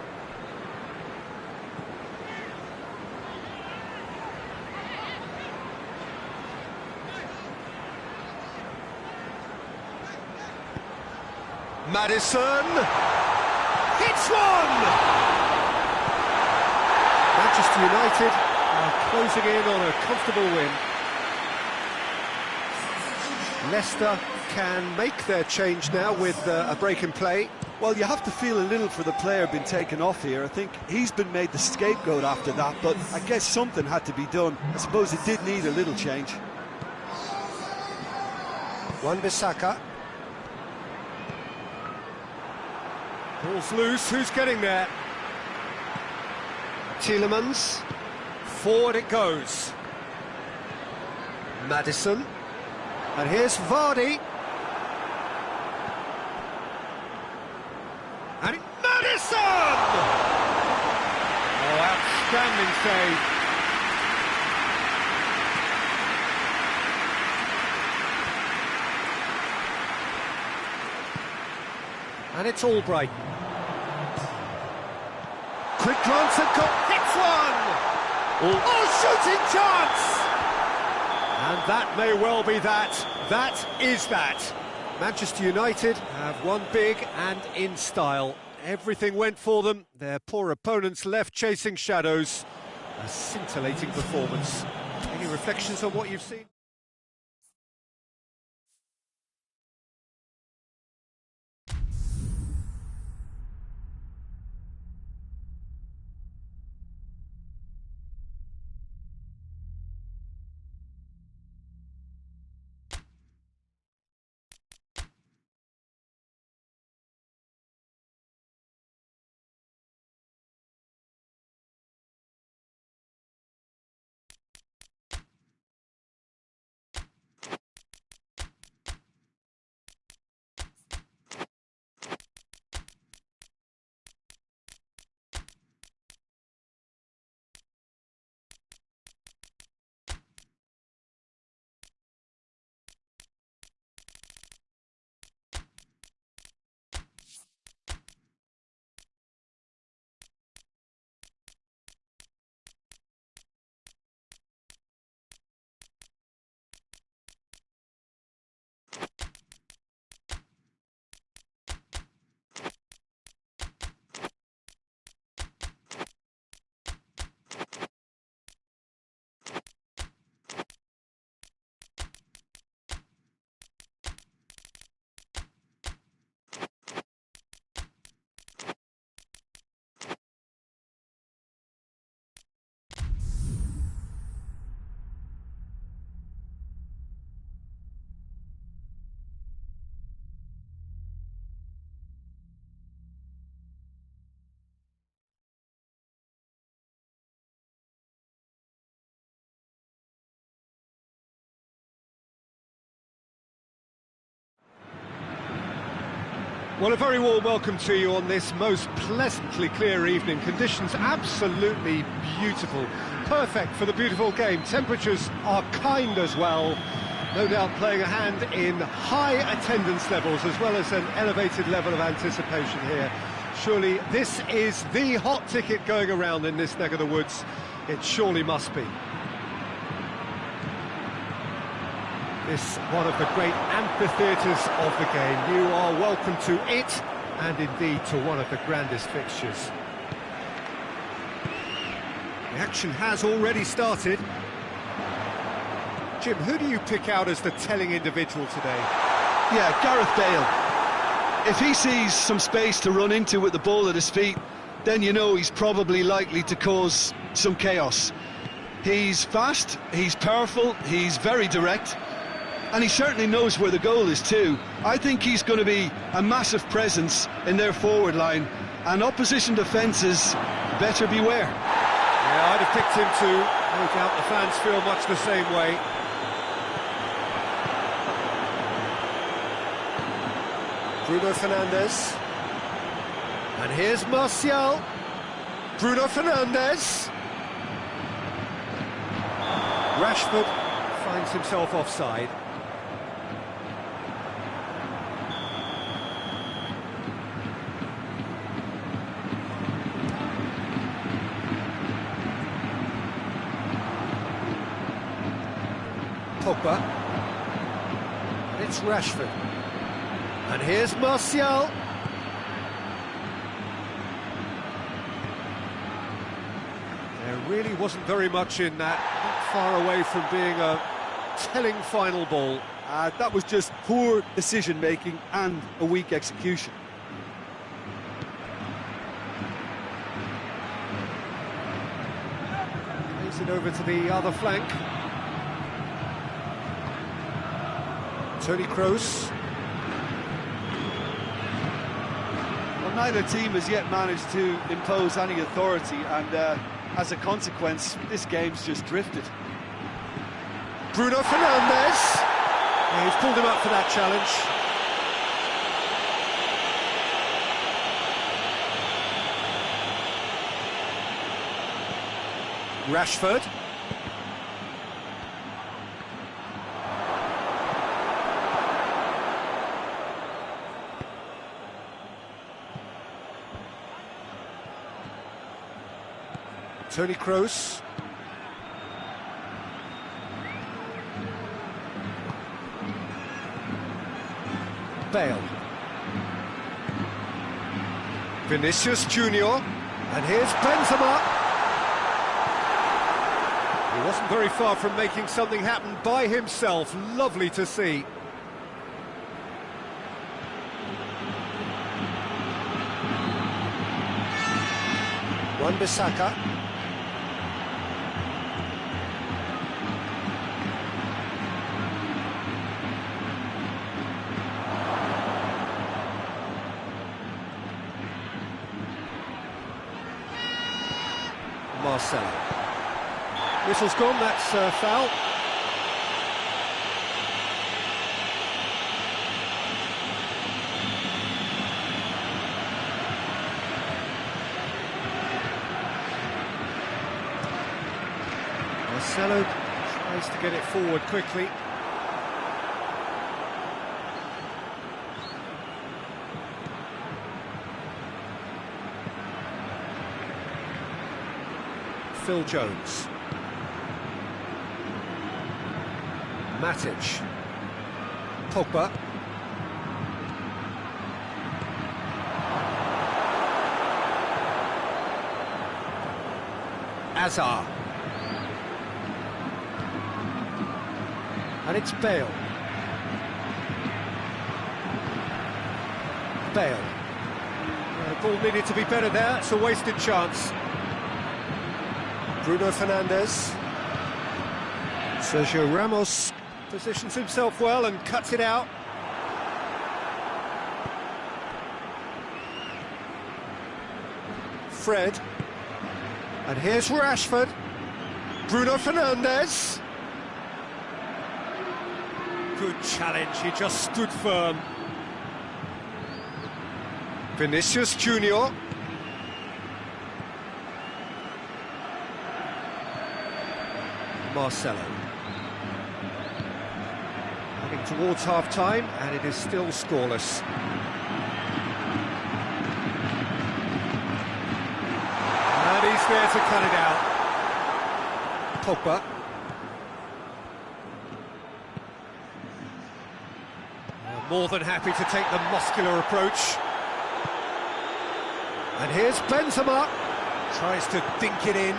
Maddison hits one! Manchester United are closing in on a comfortable win. Leicester can make their change now with a break in play. Well, you have to feel a little for the player being taken off here. I think he's been made the scapegoat after that, but I guess something had to be done. I suppose it did need a little change. Wan-Bissaka. Ball's loose, who's getting there? Tielemans. Forward it goes. Maddison. And here's Vardy. And Maddison! Oh, outstanding save. And it's Albright. Quick glance at goal, hits one! Oh, shooting chance! And that may well be that. That is that. Manchester United have won big and in style. Everything went for them. Their poor opponents left chasing shadows. A scintillating performance. Any reflections on what you've seen? Well, a very warm welcome to you on this most pleasantly clear evening. Conditions absolutely beautiful. Perfect for the beautiful game. Temperatures are kind as well. No doubt playing a hand in high attendance levels as well as an elevated level of anticipation here. Surely this is the hot ticket going around in this neck of the woods. It surely must be. This one of the great amphitheatres of the game. You are welcome to it, and indeed to one of the grandest fixtures. The action has already started. Jim, who do you pick out as the telling individual today? Yeah, Gareth Bale. If he sees some space to run into with the ball at his feet, then you know he's probably likely to cause some chaos. He's fast, he's powerful, he's very direct, and he certainly knows where the goal is too. I think he's going to be a massive presence in their forward line, and opposition defences better beware. Yeah, I'd have picked him too. No doubt the fans feel much the same way. Bruno Fernandes. And here's Martial. Bruno Fernandes. Rashford finds himself offside. Pogba. And it's Rashford. And here's Martial. There really wasn't very much in that, not far away from being a telling final ball. That was just poor decision-making and a weak execution. Plays it over to the other flank. Toni Kroos. Well, neither team has yet managed to impose any authority, and as a consequence, this game's just drifted. Bruno Fernandes. Yeah, he's pulled him up for that challenge. Rashford. Toni Kroos. Bale. Vinicius Junior. And here's Benzema. He wasn't very far from making something happen by himself. Lovely to see. Wan-Bissaka. Marcelo. Whistle's gone, that's foul. Marcelo tries to get it forward quickly. Phil Jones. Matic. Pogba. Azar. And it's Bale. Bale. The ball needed to be better there, it's a wasted chance. Bruno Fernandes. Sergio Ramos positions himself well and cuts it out. Fred. And here's Rashford. Bruno Fernandes. Good challenge, he just stood firm. Vinicius Junior. Marcelo. Heading towards half-time, and it is still scoreless. And he's there to cut it out. Pogba. More than happy to take the muscular approach. And here's Benzema. Tries to dink it in.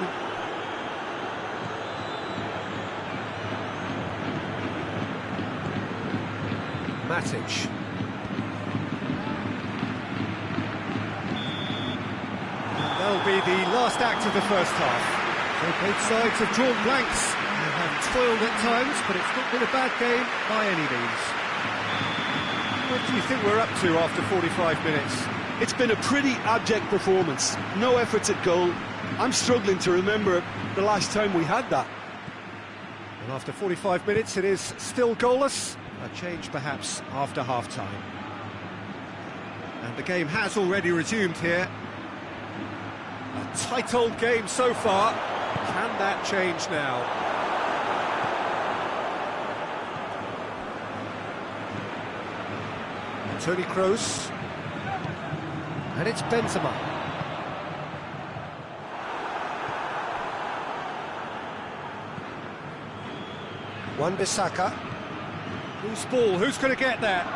Matic. And that'll be the last act of the first half. So both sides have drawn blanks and have toiled at times, but it's not been a bad game by any means. What do you think we're up to after 45 minutes? It's been a pretty abject performance. No efforts at goal. I'm struggling to remember the last time we had that. And after 45 minutes, it is still goalless. A change perhaps after half-time. And the game has already resumed here. A tight old game so far. Can that change now? Toni Kroos. And it's Benzema. Wan-Bissaka. Loose ball, who's going to get that?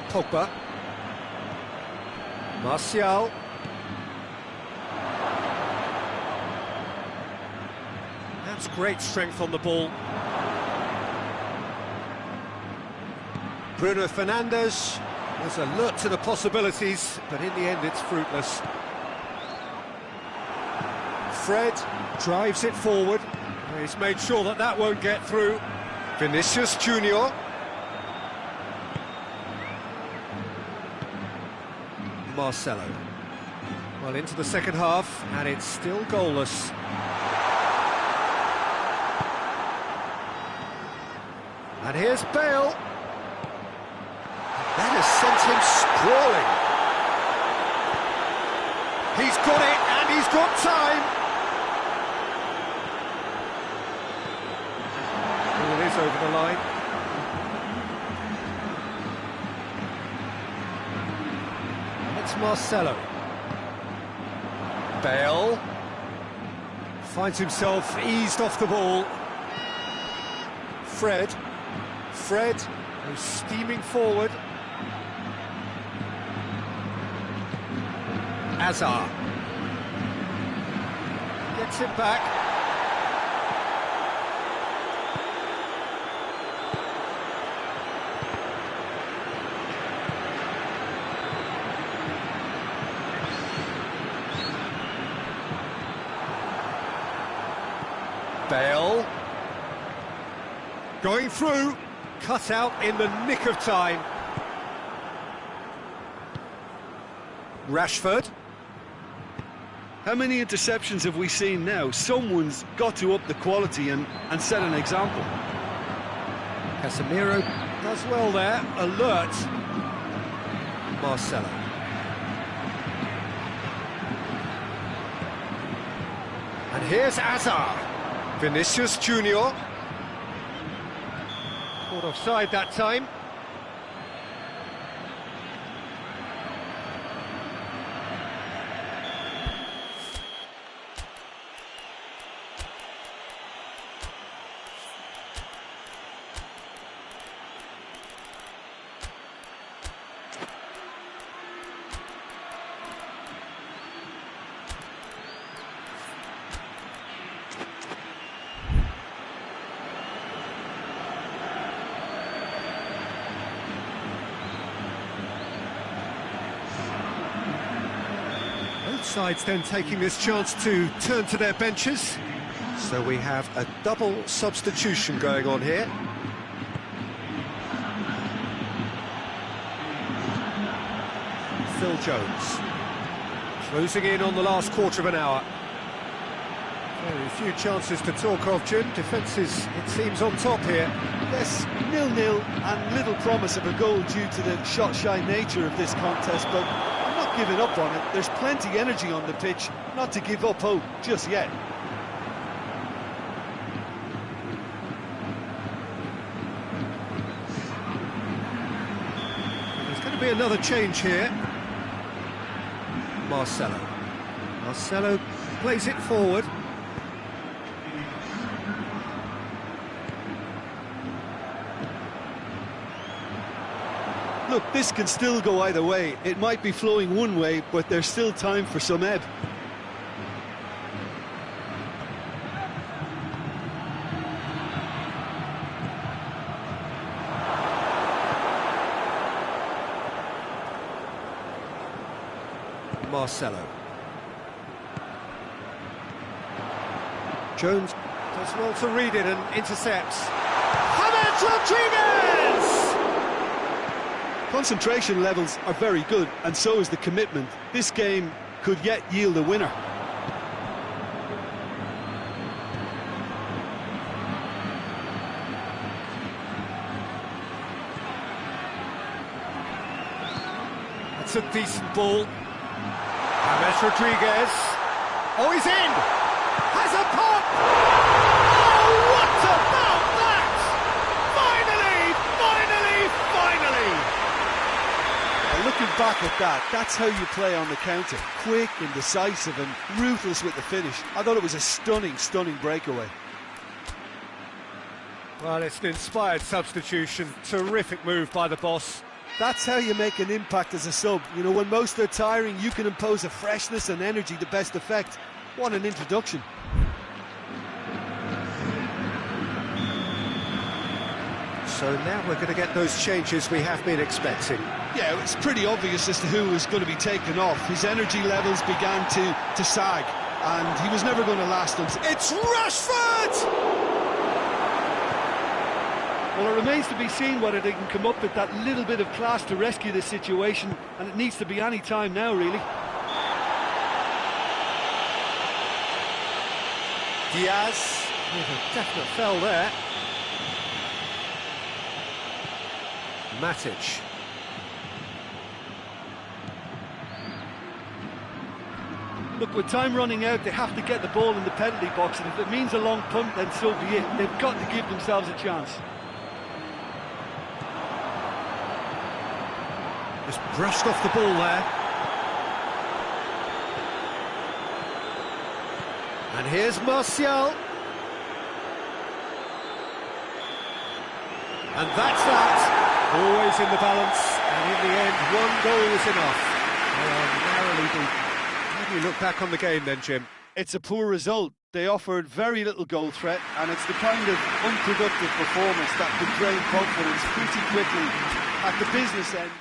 Pogba. Martial. That's great strength on the ball. Bruno Fernandes was alert to the possibilities, but in the end it's fruitless. Fred drives it forward. He's made sure that that won't get through. Vinicius Junior. Marcelo. Well, into the second half, and it's still goalless. And here's Bale. That has sent him sprawling. He's got it, and he's got time. Well, it is over the line. It's Marcelo. Bale finds himself eased off the ball. Fred goes steaming forward. Azar gets it back. Bale going through, cut out in the nick of time. Rashford. How many interceptions have we seen now? Someone's got to up the quality and set an example. Casemiro does well there, alert. Marcelo. And here's Azar. Vinicius Junior. Caught offside that time. Both sides then taking this chance to turn to their benches. So we have a double substitution going on here. Phil Jones closing in on the last quarter of an hour. Very few chances to talk of, Jim. Defence is, it seems, on top here. Yes, 0-0 and little promise of a goal due to the shot-shy nature of this contest, but I'm not giving up on it. There's plenty energy on the pitch, not to give up hope just yet. There's going to be another change here. Marcelo plays it forward. Look, this can still go either way. It might be flowing one way, but there's still time for some ebb. Marcelo. Jones does well to read it and intercepts. James Rodriguez! Concentration levels are very good, and so is the commitment. This game could yet yield a winner. That's a decent ball. James Rodriguez. Oh, he's in! Has a pop! Oh, what about that? Finally! And looking back at that, that's how you play on the counter. Quick and decisive and ruthless with the finish. I thought it was a stunning, stunning breakaway. Well, it's an inspired substitution. Terrific move by the boss. That's how you make an impact as a sub. You know, when most are tiring, you can impose a freshness and energy to best effect. What an introduction. So now we're going to get those changes we have been expecting. Yeah, it's pretty obvious as to who was going to be taken off. His energy levels began to sag, and he was never going to last until... It's Rashford! Well, it remains to be seen whether they can come up with that little bit of class to rescue this situation, and it needs to be any time now, really. Diaz with a definite foul there. Matic. Look, with time running out, they have to get the ball in the penalty box, and if it means a long punt, then so be it. They've got to give themselves a chance. Just brushed off the ball there. And here's Martial. And that's that. Always in the balance, and in the end, one goal is enough. They are narrowly beaten. How do you look back on the game then, Jim? It's a poor result. They offered very little goal threat, and it's the kind of unproductive performance that could drain confidence pretty quickly at the business end.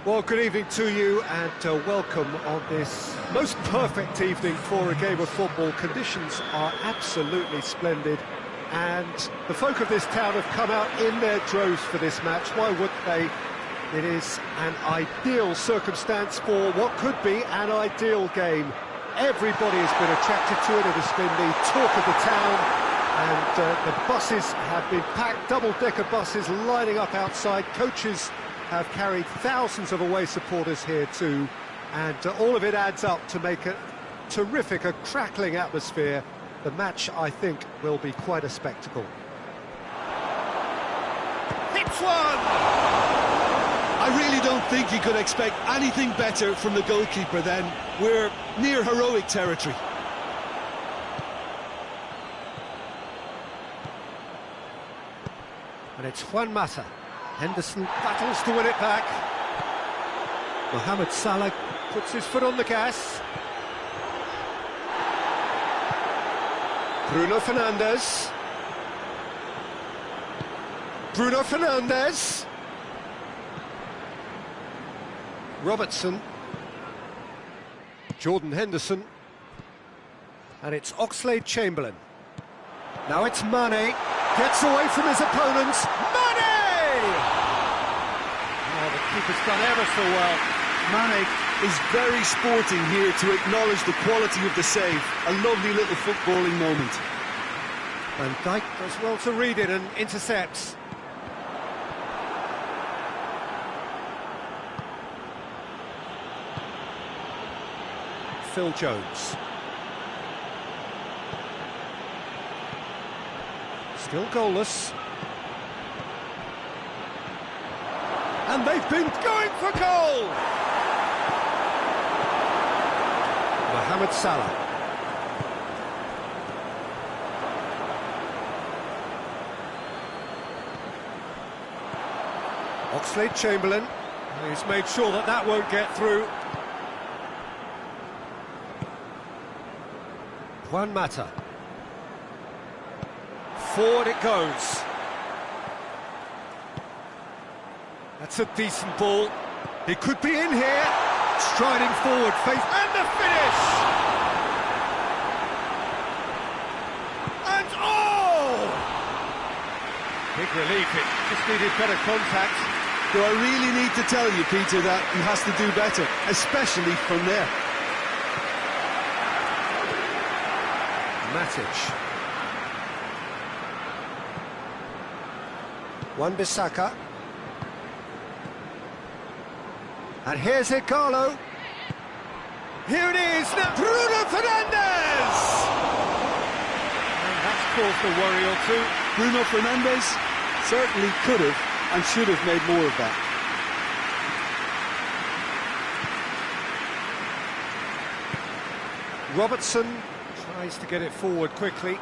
Well, good evening to you and welcome on this most perfect evening for a game of football. Conditions are absolutely splendid and the folk of this town have come out in their droves for this match. Why wouldn't they? It is an ideal circumstance for what could be an ideal game. Everybody has been attracted to it. It has been the talk of the town and the buses have been packed, double-decker buses lining up outside. Coaches have carried thousands of away supporters here too, and all of it adds up to make a terrific, a crackling atmosphere. The match, I think, will be quite a spectacle. Hits one! I really don't think you could expect anything better from the goalkeeper then. We're near heroic territory. And it's Juan Mata. Henderson battles to win it back. Mohamed Salah puts his foot on the gas. Bruno Fernandes. Bruno Fernandes. Robertson. Jordan Henderson. And it's Oxlade-Chamberlain. Now it's Mane. Gets away from his opponents. Mane! Oh, the keeper's done ever so well. Mane is very sporting here to acknowledge the quality of the save. A lovely little footballing moment. Van Dijk does well to read it and intercepts. Phil Jones. Still goalless. And they've been going for goal! Mohamed Salah. Oxlade-Chamberlain. He's made sure that that won't get through. Juan Mata. Forward it goes. That's a decent ball. It could be in here. Striding forward, face, and the finish! And oh! Big relief, it just needed better contact. Do I really need to tell you, Peter, that he has to do better, especially from there? Matic. Wan-Bissaka. And here's Igalo. Here it is, now Bruno Fernandes! And that's caused a worry or two. Bruno Fernandes certainly could have and should have made more of that. Robertson tries to get it forward quickly.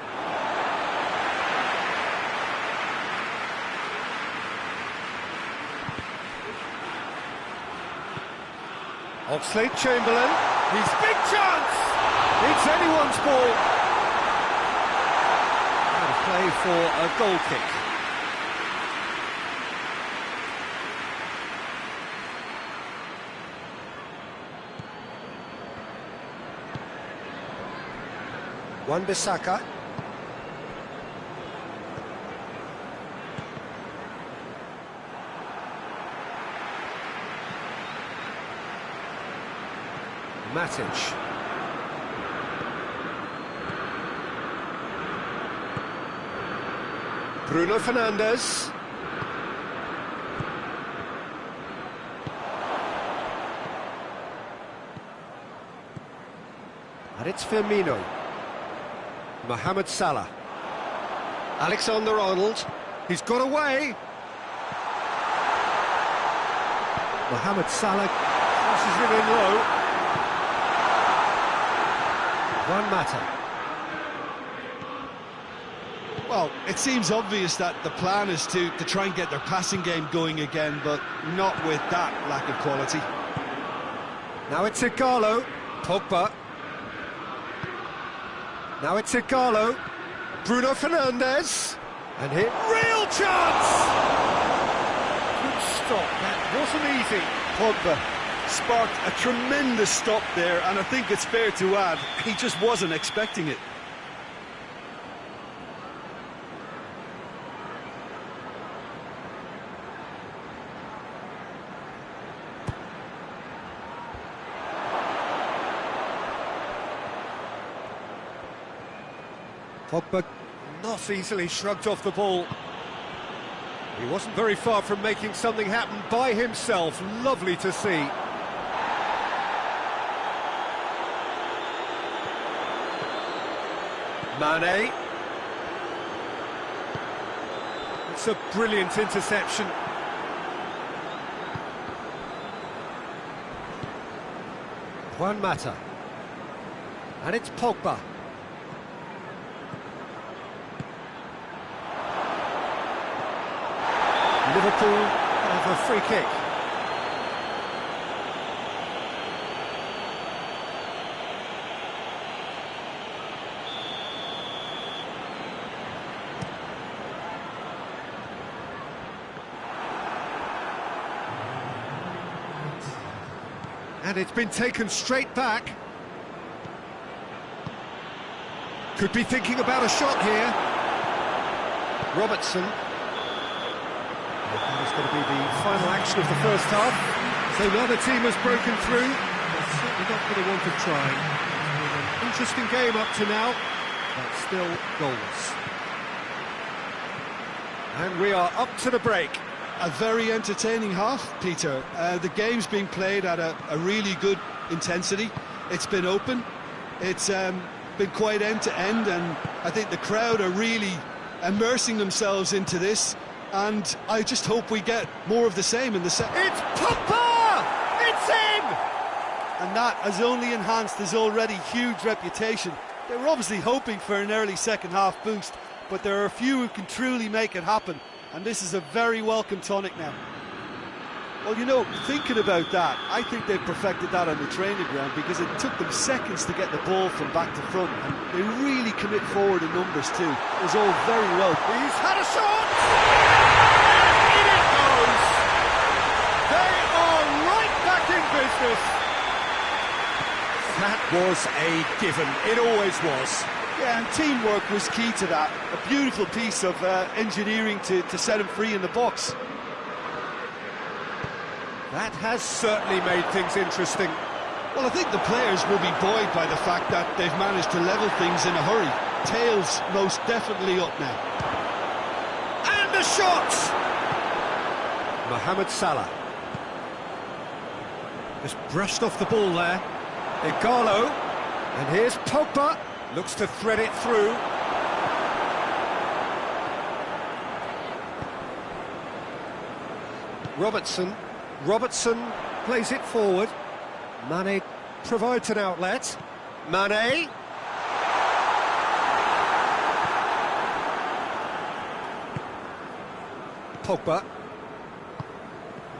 Oxlade-Chamberlain, his big chance! It's anyone's ball. And a play for a goal kick. Wan-Bissaka. Matic. Bruno Fernandes. And it's Firmino. Mohamed Salah. Alexander-Arnold. He's got away. Mohamed Salah crosses it in low. One matter. Well, it seems obvious that the plan is to try and get their passing game going again, but not with that lack of quality. Now it's Igalo. Pogba. Now it's Igalo. Bruno Fernandes. And here, real chance! Good stop, that wasn't easy. Pogba sparked a tremendous stop there, and I think it's fair to add, he just wasn't expecting it. Pogba not easily shrugged off the ball. He wasn't very far from making something happen by himself. Lovely to see. Mane. It's a brilliant interception. Juan Mata. And it's Pogba. Liverpool have a free kick. And it's been taken straight back. Could be thinking about a shot here. Robertson. That is going to be the final action of the first half. So neither team has broken through. They're certainly not going to want to try. It's been an interesting game up to now, but still goalless. And we are up to the break. A very entertaining half, Peter. The game's being played at a really good intensity. It's been open. It's been quite end-to-end, and I think the crowd are really immersing themselves into this. And I just hope we get more of the same in the set. It's Pogba! It's in! And that has only enhanced his already huge reputation. They were obviously hoping for an early second-half boost, but there are a few who can truly make it happen. And this is a very welcome tonic now. Well, you know, thinking about that, I think they've perfected that on the training ground because it took them seconds to get the ball from back to front, and they really commit forward in numbers too. It was all very well. He's had a shot! And in it goes! They are right back in business! That was a given. It always was. Yeah, and teamwork was key to that. A beautiful piece of engineering to set him free in the box. That has certainly made things interesting. Well, I think the players will be buoyed by the fact that they've managed to level things in a hurry. Tails most definitely up now. And a shot! Mohamed Salah. Just brushed off the ball there. Igalo. And here's Pogba. Looks to thread it through. Robertson plays it forward. Mane provides an outlet. Mane. Pogba.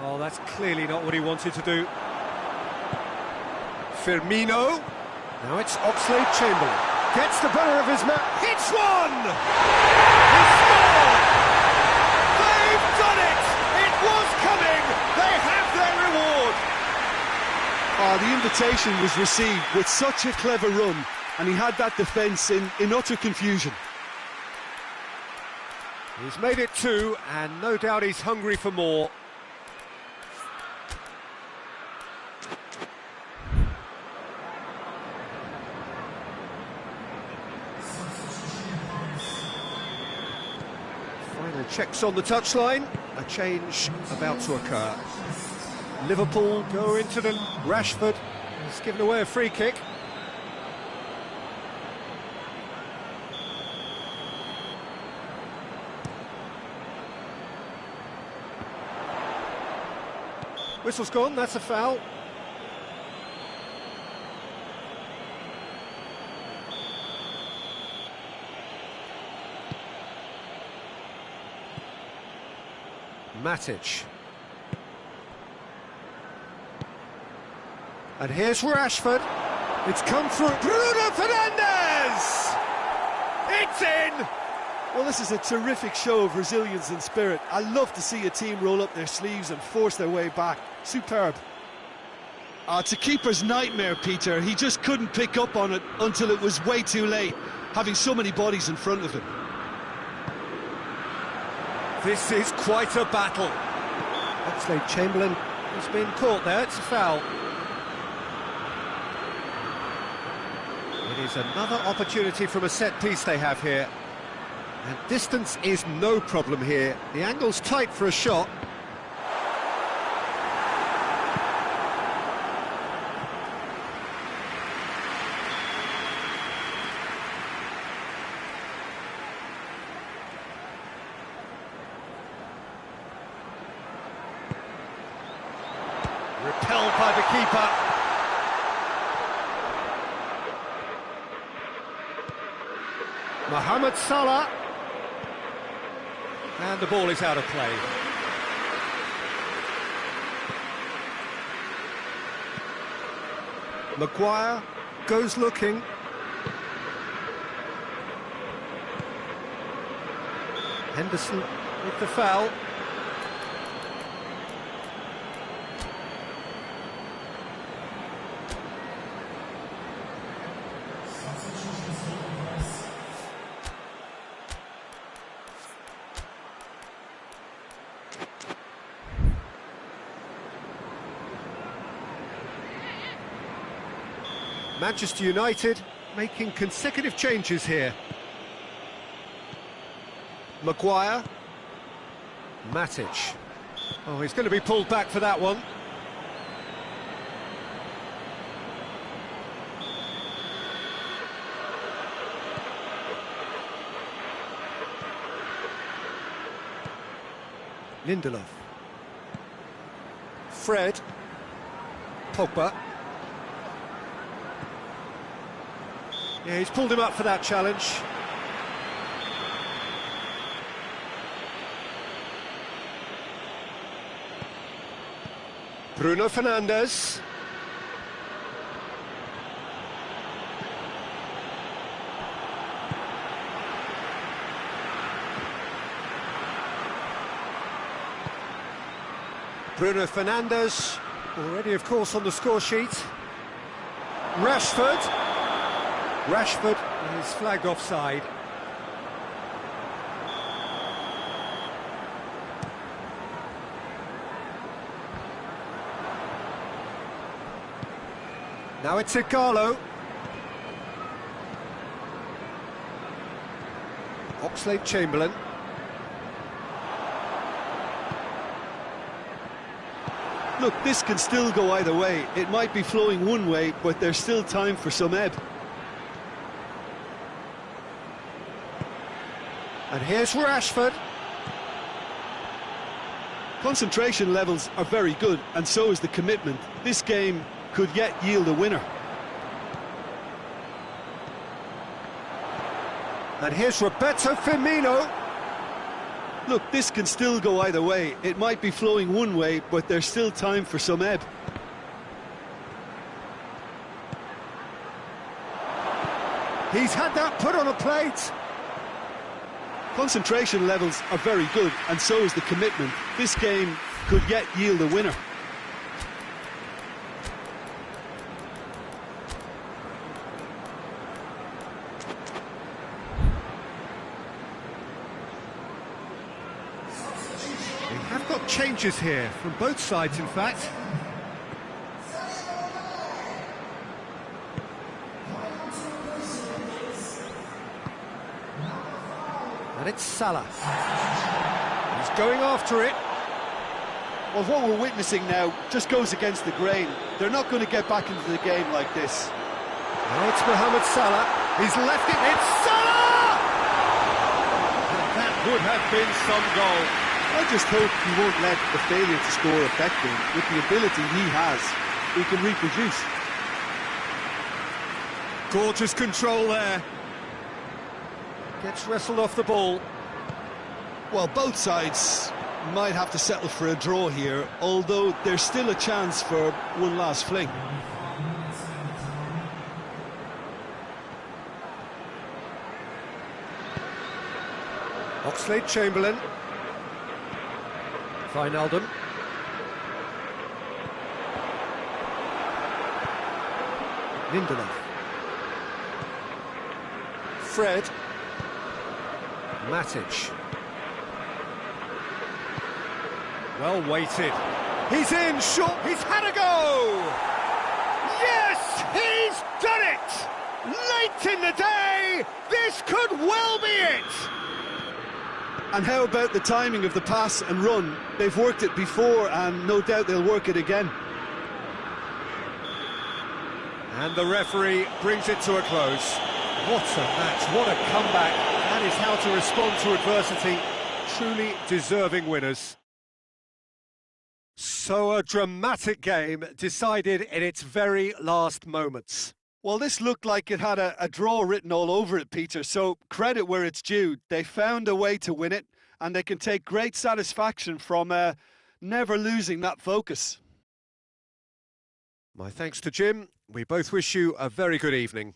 Oh, that's clearly not what he wanted to do. Firmino. Now it's Oxlade-Chamberlain. Gets the better of his man. Hits one! He scored! They've done it! It was coming! They have their reward! The invitation was received with such a clever run, and he had that defence in utter confusion. He's made it two, and no doubt he's hungry for more. Final checks on the touchline. A change about to occur. Liverpool go into the Rashford. He's given away a free kick. Whistle's gone, that's a foul. Matic. And here's Rashford. It's come through. Bruno Fernandes! It's in! Well, this is a terrific show of resilience and spirit. I love to see a team roll up their sleeves and force their way back. Superb. It's a keeper's nightmare, Peter. He just couldn't pick up on it until it was way too late, having so many bodies in front of him. This is quite a battle. Oxlade-Chamberlain has been caught there, it's a foul. It is another opportunity from a set piece they have here. And distance is no problem here. The angle's tight for a shot. Repelled by the keeper. Mohamed Salah. And the ball is out of play. Maguire goes looking. Henderson with the foul. Manchester United making consecutive changes here. Maguire. Matic. Oh, he's going to be pulled back for that one. Lindelof. Fred. Pogba. Yeah, he's pulled him up for that challenge. Bruno Fernandes. Bruno Fernandes, already of course on the score sheet. Rashford is flagged offside. Now it's Igalo. Oxlade-Chamberlain. Look, this can still go either way. It might be flowing one way, but there's still time for some ebb. And here's Rashford. Concentration levels are very good, and so is the commitment. This game could yet yield a winner. And here's Roberto Firmino. Look, this can still go either way. It might be flowing one way, but there's still time for some ebb. He's had that put on a plate. Concentration levels are very good, and so is the commitment. This game could yet yield a winner. We have got changes here, from both sides in fact. And it's Salah. He's going after it. Well, what we're witnessing now just goes against the grain. They're not going to get back into the game like this. Now it's Mohamed Salah. He's left it. It's Salah! That would have been some goal. I just hope he won't let the failure to score affect him. With the ability he has, he can reproduce. Gorgeous control there. Gets wrestled off the ball. Well, both sides might have to settle for a draw here, although there's still a chance for one last fling. Oxlade-Chamberlain. Wijnaldum. Lindelof. Fred. Matic. Well weighted. He's in, short. He's had a go! Yes, he's done it! Late in the day, this could well be it! And how about the timing of the pass and run? They've worked it before, and no doubt they'll work it again. And the referee brings it to a close. What a match, what a comeback. That is how to respond to adversity. Truly deserving winners. So a dramatic game decided in its very last moments. Well, this looked like it had a draw written all over it, Peter, so credit where it's due. They found a way to win it, and they can take great satisfaction from never losing that focus. My thanks to Jim. We both wish you a very good evening.